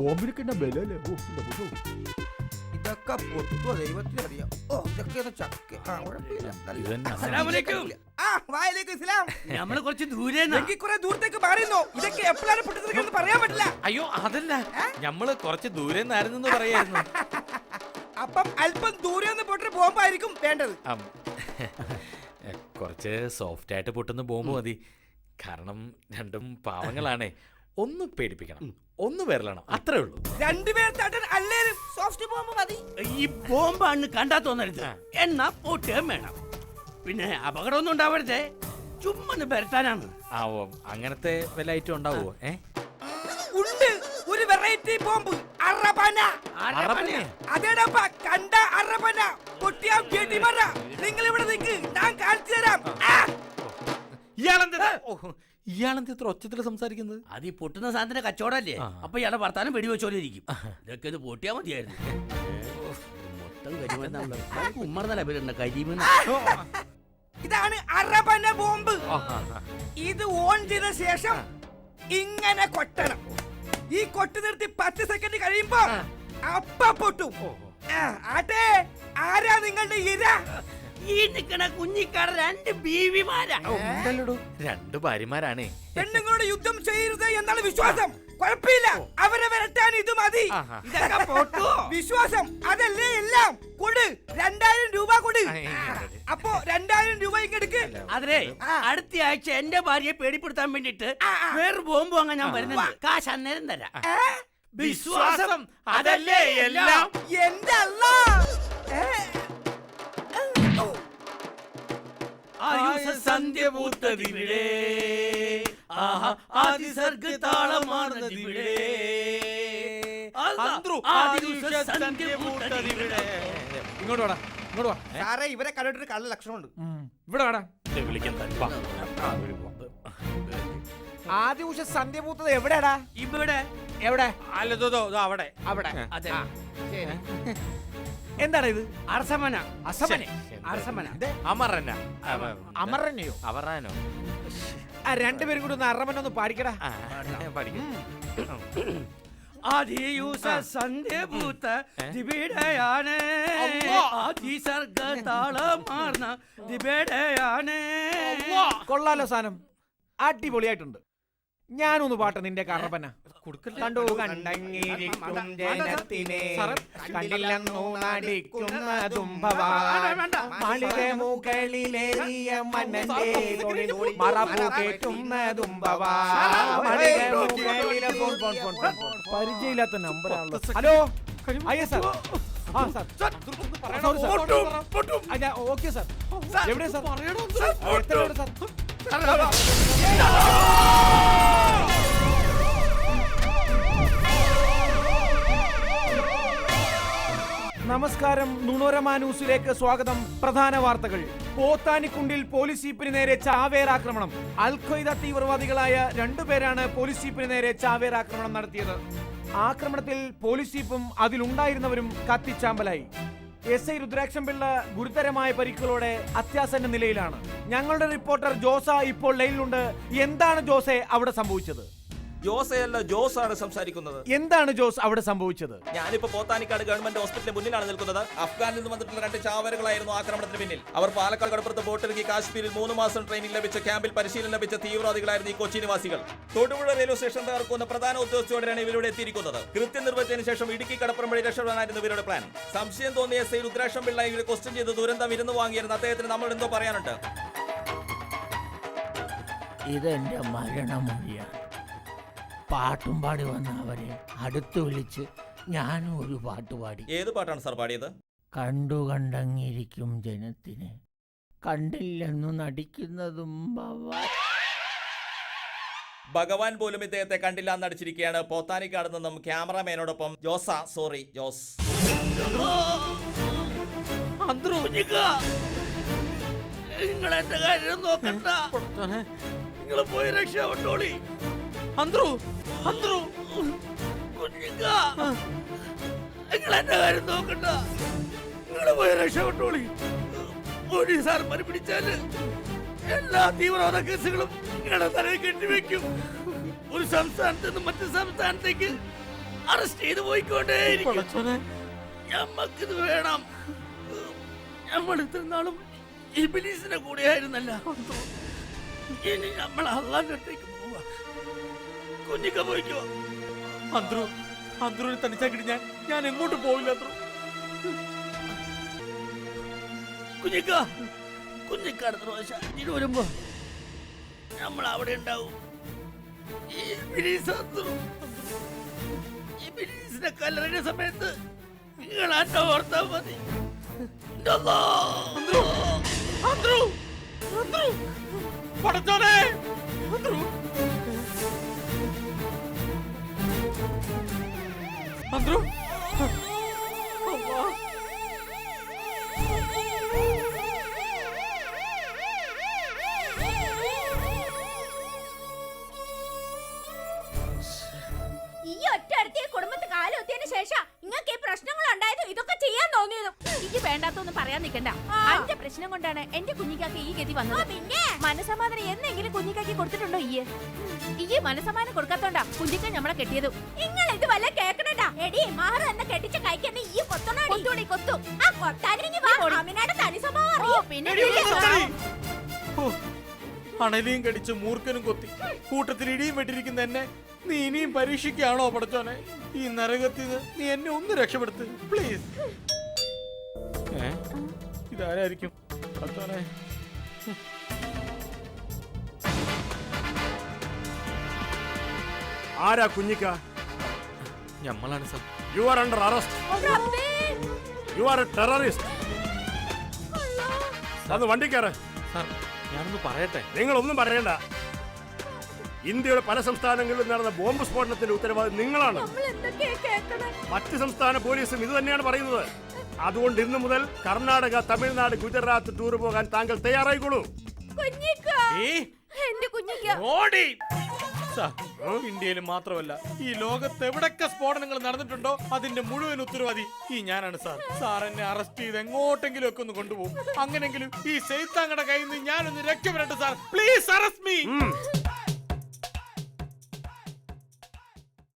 ബോംബിനൊക്കെ ബലല്ലേ? ഇതൊക്കെ പൊട്ടുവോ ദൈവത്തിന് അറിയാം. നമ്മള് കുറച്ച് ദൂരെ ദൂരത്തേക്ക് മാറിയെന്നോ? ഇതൊക്കെ എപ്പോഴാണ് പൊട്ടിത്തെറിക്കുന്നത് പറയാൻ പറ്റില്ല. അയ്യോ അതല്ല, ഞമ്മള് കുറച്ച് ദൂരെ നിന്നായിരുന്നു പറയായിരുന്നു. അപ്പം അല്പം ദൂരെ നിന്ന് പൊട്ടൊരു ബോംബായിരിക്കും വേണ്ടത്. കുറച്ച് സോഫ്റ്റ് ആയിട്ട് പൊട്ടുന്ന ബോംബ് മതി. കാരണം രണ്ടും പാവങ്ങളാണേ. ഒന്ന് പേടിപ്പിക്കണം, ഒന്ന് വിരലണം, അത്രേ ഉള്ളൂ. രണ്ടുപേർ തട്ടൻ അല്ലേലും സോഫ്റ്റ് ബോംബ് മതി. ഈ ബോംബാണ് കണ്ടാ തോന്നരുത്, എന്നാ പൊട്ടുകയും വേണം. പിന്നെ അപകടമൊന്നും ഉണ്ടാവരുതേ, ചുമ്മാ ബരട്ടാനാണ്. ആ ഓ, അങ്ങനത്തെ വല്ല ഐറ്റം ഉണ്ടാവുമോ? ഉണ്ട് ഒരു വെറൈറ്റി ബോംബ്, അറബന. അതേടാ കണ്ട അറബന പൊട്ടിയാ വെടിമറ. നിങ്ങൾ ഇവിടെ നിൽക്ക്, ഞാൻ കാണിച്ചു തരാം. ഇയാളെന്താ ഇത്ര ഒച്ചത്തിൽ സംസാരിക്കുന്നത്? അത് ഈ പൊട്ടുന്ന സാധനത്തിന്റെ കച്ചവടല്ലേ, അപ്പൊ ഇയാളുടെ ഭർത്താനം വെടിവെച്ചോലിരിക്കും. ഇതൊക്കെ ഇത് പൊട്ടിയാ മതിയായിരുന്നു. മൊത്തം കരിമരുന്നാണല്ലോ, ഉമ്മർന്നല്ല പേരുണ്ട് കരിമരുന്ന്. ഇതാണ് അറബന ബോംബ്. ഇത് ഓൺ ചെയ്ത ശേഷം ഇങ്ങനെ കൊട്ടണം. ഈ കൊട്ട് നിർത്തി 10 സെക്കൻഡ് കഴിയുമ്പോ അപ്പ പൊട്ടും. ആട്ടെ, ആരാ നിങ്ങളുടെ ഇര? ഈ നിക്കണ കുഞ്ഞിക്കാട് 2 ബീവിമാരാ. 2 ഭാര്യമാരാണ്. പെണ്ണുങ്ങളോട് യുദ്ധം ചെയ്യരുത് എന്നാണ് വിശ്വാസം. കുഴപ്പമില്ല, അവരെ വരട്ടാൻ ഇത് മതി. ഇതൊക്കെ പൊട്ടു വിശ്വാസം, അതല്ലേ എല്ലാം. കൊടു 2000 രൂപ കൊടു. അപ്പോ 2000 രൂപ ഇങ്ങെടുക്ക്. അതെ, അടുത്ത ആഴ്ച എന്റെ ഭാര്യയെ പേടിപ്പെടുത്താൻ വേണ്ടിട്ട് വേറെ ബോംബ് വാങ്ങാൻ ഞാൻ വരുന്നുണ്ട്. കാശ് അന്നേരം തരാം. വിശ്വാസം അതല്ലേ എല്ലാം. എന്റെ അല്ലാ, സന്ധ്യ പൂത്തതിവിടെ, ആദിസർഗ് താളമാർന്നതിവിടെ, ഇങ്ങോട്ട് വാടാ, ഇങ്ങോട്ട് വാ. സാറേ, ഇവരെ കണ്ടിട്ടൊരു കള്ള ലക്ഷണമുണ്ട്. ഇവിടെ വാടാ. വിളിക്കാൻ ആദ്യ ഉഷ സന്ധ്യ പൂത്തത് എവിടെയാടാ? ഇവിടെ. എവിടെ? അല്ലതോ അവിടെ അവിടെ. അതെ. എന്താണ് ഇത്? അർസമന. അസമനെ? അർസമന. അമറന. അമറനെയോ? അവറാനോ? രണ്ടുപേരും കൂടി ഒന്ന് അറമനൊന്ന് പാടിക്കടാ. ആദിയൂസ സന്ധ്യഭൂത ദിബിടയാണ്, ആദിസർഗ താളമാർന്ന ദിബിടയാണ്. കൊള്ളാലോ സാധനം, അടിപൊളിയായിട്ടുണ്ട്. ഞാനൊന്ന് പാട്ട് നിന്റെ കറപ്പന. കണ്ടു കണ്ടങ്ങിരിക്കും ജനത്തിനെ, കണ്ടില്ലെന്നു നടിക്കുന്നതും മാളിക മുകളിലേറിയ മന്നന്റെ മറപ്പു കേട്ടുന്നതും പരിചയമില്ലാത്ത നമ്പറാണല്ലോ. ഹലോ, അയ്യ സാർ. ആ sir, sorry sir. Okay sir. എവിടെയാ സാർ? എത്രയാണ് സാർ? നമസ്കാരം, നുണോരമ ന്യൂസിലേക്ക് സ്വാഗതം. പ്രധാന വാർത്തകൾ. പോത്താനിക്കുണ്ടിൽ പോലീസ് ജീപ്പിന് നേരെ ചാവേറാക്രമണം. അൽ ഖ്വയ്ദ തീവ്രവാദികളായ 2 പേരാണ് പോലീസ് ജീപ്പിന് നേരെ ചാവേറാക്രമണം നടത്തിയത്. ആക്രമണത്തിൽ പോലീസ് ജീപ്പും അതിലുണ്ടായിരുന്നവരും കത്തിച്ചാമ്പലായി. SI രുദ്രാക്ഷം പിള്ള ഗുരുതരമായ പരിക്കുകളോടെ അത്യാസന്ന നിലയിലാണ്. ഞങ്ങളുടെ റിപ്പോർട്ടർ ജോസ ഇപ്പോൾ ലൈനിലുണ്ട്. എന്താണ് ജോസെ അവിടെ സംഭവിച്ചത്? ജോസയല്ല, ജോസ് ആണ് സംസാരിക്കുന്നത്. എന്താണ് ജോസ് അവിടെ സംഭവിച്ചത്? ഞാനിപ്പോ പോത്താനിക്കാട് ഗവൺമെന്റ് ഹോസ്പിറ്റലിന് മുന്നിലാണ് നിൽക്കുന്നത്. അഫ്ഗാനിൽ നിന്ന് വന്നിട്ടുള്ള 2 ചാവേറുകളായിരുന്നു ആക്രമണത്തിന് പിന്നിൽ. അവർ പാലക്കാട് കടപ്പുറത്ത് ബോട്ടിറങ്ങി കാശ്മീരിൽ 3 മാസം ട്രെയിനിങ് ലഭിച്ച ക്യാമ്പിൽ പരിശീലനം ലഭിച്ച തീവ്രവാദികളായിരുന്നു ഈ കൊച്ചി നിവാസികൾ. തൊടുപുഴ റെയിൽവേ സ്റ്റേഷൻ തകർക്കുന്ന പ്രധാന ഉദ്യോഗസ്ഥയോടെയാണ് ഇവരുടെ എത്തിയിരിക്കുന്നത്. കൃത്യം നിർവഹിച്ചതിന് ശേഷം ഇടുക്കി കടപ്പുറം വഴി രക്ഷപ്പെടാനായിരുന്നു ഇവരുടെ പ്ലാൻ. സംശയം തോന്നിയ SI രുദ്രാക്ഷം പിള്ള ഇവരെ ക്വസ്റ്റ്യൻ ചെയ്ത് ദുരന്തം ഇരുന്ന് വാങ്ങിയിരുന്ന അദ്ദേഹത്തിന് നമ്മൾ എന്തോ പറയാനുണ്ട്. ഇതെന്റെ മരണമൊഴിയാണ്. പാട്ടും പാടി വന്ന അവരെ അടുത്ത് വിളിച്ച് ഞാനും ഒരു പാട്ട് പാടി. ഏത് പാട്ടാണ് സാർ പാടിയത്? കണ്ടു കണ്ടങ്ങിരിക്കും ജനത്തിനെ, കണ്ടില്ലെന്നു നടിക്കുന്നതും ഭഗവാൻ പോലും ഇദ്ദേഹത്തെ കണ്ടില്ല എന്നടിച്ചിരിക്കുകയാണ്. പോത്താനിക്കാട് നിന്നും ക്യാമറാമാനോടൊപ്പം ജോസ്. നിങ്ങൾ എന്റെ കാര്യം നോക്കണ്ട, നിങ്ങൾ പോയി രക്ഷപ്പെട്ടോളി. കുഞ്ഞിക്ക, നിങ്ങൾ എന്റെ കാര്യം നോക്കണ്ട, നിങ്ങൾ പോയി രക്ഷപ്പെട്ടോളി. പോലീസുകാർ പിടിച്ചാല് എല്ലാ തീവ്രവാദ കേസുകളും നിങ്ങളുടെ തലയിൽ കെട്ടിവെക്കും. ഒരു സംസ്ഥാനത്ത് നിന്ന് മറ്റു സംസ്ഥാനത്തേക്ക് അറസ്റ്റ് ചെയ്ത് പോയിക്കൊണ്ടേയിരിക്കും. ഞമ്മക്കിത് വേണം. നമ്മൾ ഇത്ര നാളും ഇബ്ലീസിന്റെ കൂടെയായിരുന്നല്ല, ഇനി നമ്മൾ അള്ളാന്റെ അടുത്തേക്ക് പോവാ. കുഞ്ഞിക്ക പോയിക്കോ. അന്ത്രൂനെ തനിച്ചാക്കിട്ട് ഞാൻ എങ്ങോട്ട് പോവില്ല. കുഞ്ഞിക്ക അടുത്ത പ്രാവശ്യം ഇതിന് വരുമ്പോ നമ്മൾ അവിടെ ഉണ്ടാവും. ഈ ഇബിലീസ് അന്ത്രു. ഇബിലീസിനെ കല്ലെറിയുന്ന സമയത്ത് നിങ്ങൾ എന്നെ ഓർത്താ മതി. എൻ്റെ അല്ലാ. അന്ത്രു അന്ത്രു അന്ത്രു പടച്ചോനെ അന്ത്രു അന്ത്രു അല്ലാ. ഈ ഒറ്റ കുടുംബത്തെ കാലൊത്തിയതിനു ശേഷം നിങ്ങൾക്ക് ഈ പ്രശ്നങ്ങൾ ഉണ്ടായത് ഇതൊക്കെ ചെയ്യാൻ തോന്നിയതും എനിക്ക് വേണ്ടാത്തൊന്നും പറയാൻ നിൽക്കണ്ട. അന്റെ പ്രശ്നം കൊണ്ടാണ് എന്റെ കുഞ്ഞിക്കാക്ക് ഈ ഗതി വന്നത്. പിന്നെ മനസമാധാനം എന്നെങ്കിലും കുഞ്ഞിക്കാക്കി കൊടുത്തിട്ടുണ്ടോ ഈ മനസമാധാനം കൊടുക്കാത്തോണ്ടാ കുഞ്ഞിക്ക നമ്മളെ കെട്ടിയതും. നിങ്ങൾ ഇത് വല്ല കേക്കണടാ. എടി മഹർ എന്നെ കെട്ടിച്ച കൈക്കെന്നെ ഈ കൊത്തണോടി. കൊത്തൂടി കൊത്തു. ആ കൊത്താനിങ്ങി വാ. അമിനാടെ തനി സ്വഭാവം അറിയോ? പിന്നെ എടി, ഒന്ന് നിർത്തടി. ഓ, അണലിയും കടിച്ച് മൂർഖനും കൊത്തി കൂട്ടത്തിൽ ഇടിയും വെട്ടിരിക്കുന്ന എന്നെ നീ ഇനിയും പരീക്ഷിക്കുകയാണോ പടച്ചോനെ? ഈ നരകത്തിൽ നിന്ന് നീ എന്നെ ഒന്ന് രക്ഷപ്പെടുത്ത് പ്ലീസ്. ഇതാരായിരിക്കും പടച്ചോനെ? ആരാ കുഞ്ഞിക്ക? ഞമ്മളാണ് sir. You are under arrest. You are a terrorist. അത് വണ്ടിക്കാറ്. സാർ ഞാനൊന്ന് പറയട്ടെ. നിങ്ങളൊന്നും പറയണ്ട. ഇന്ത്യയുടെ പല സംസ്ഥാനങ്ങളിലും നടന്ന ബോംബ് സ്ഫോടനത്തിന്റെ ഉത്തരവാദി നിങ്ങളാണ്. മറ്റ് സംസ്ഥാന പോലീസും ഇത് തന്നെയാണ് പറയുന്നത്. അതുകൊണ്ട് ഇന്നു മുതൽ കർണാടക, തമിഴ്നാട്, ഗുജറാത്ത് ടൂർ പോകാൻ താങ്കൾ തയ്യാറായിക്കോളൂ. എന്റെ കുഞ്ഞിക്ക ഓടി. സാർ, ഇന്ത്യയിൽ മാത്രമല്ല ഈ ലോകത്ത് എവിടൊക്കെ സ്ഫോടനങ്ങൾ നടന്നിട്ടുണ്ടോ അതിന്റെ മുഴുവൻ ഉത്തരവാദി ഈ ഞാനാണ് സാർ. സാർ എന്നെ അറസ്റ്റ് ചെയ്ത് എങ്ങോട്ടെങ്കിലും ഒക്കെ ഒന്ന് കൊണ്ടുപോകും. അങ്ങനെങ്കിലും ഈ സൈത്താങ്ങളുടെ കയ്യിൽ നിന്ന് ഞാനൊന്ന് രക്ഷപ്പെടട്ടെ സാർ. Please arrest me.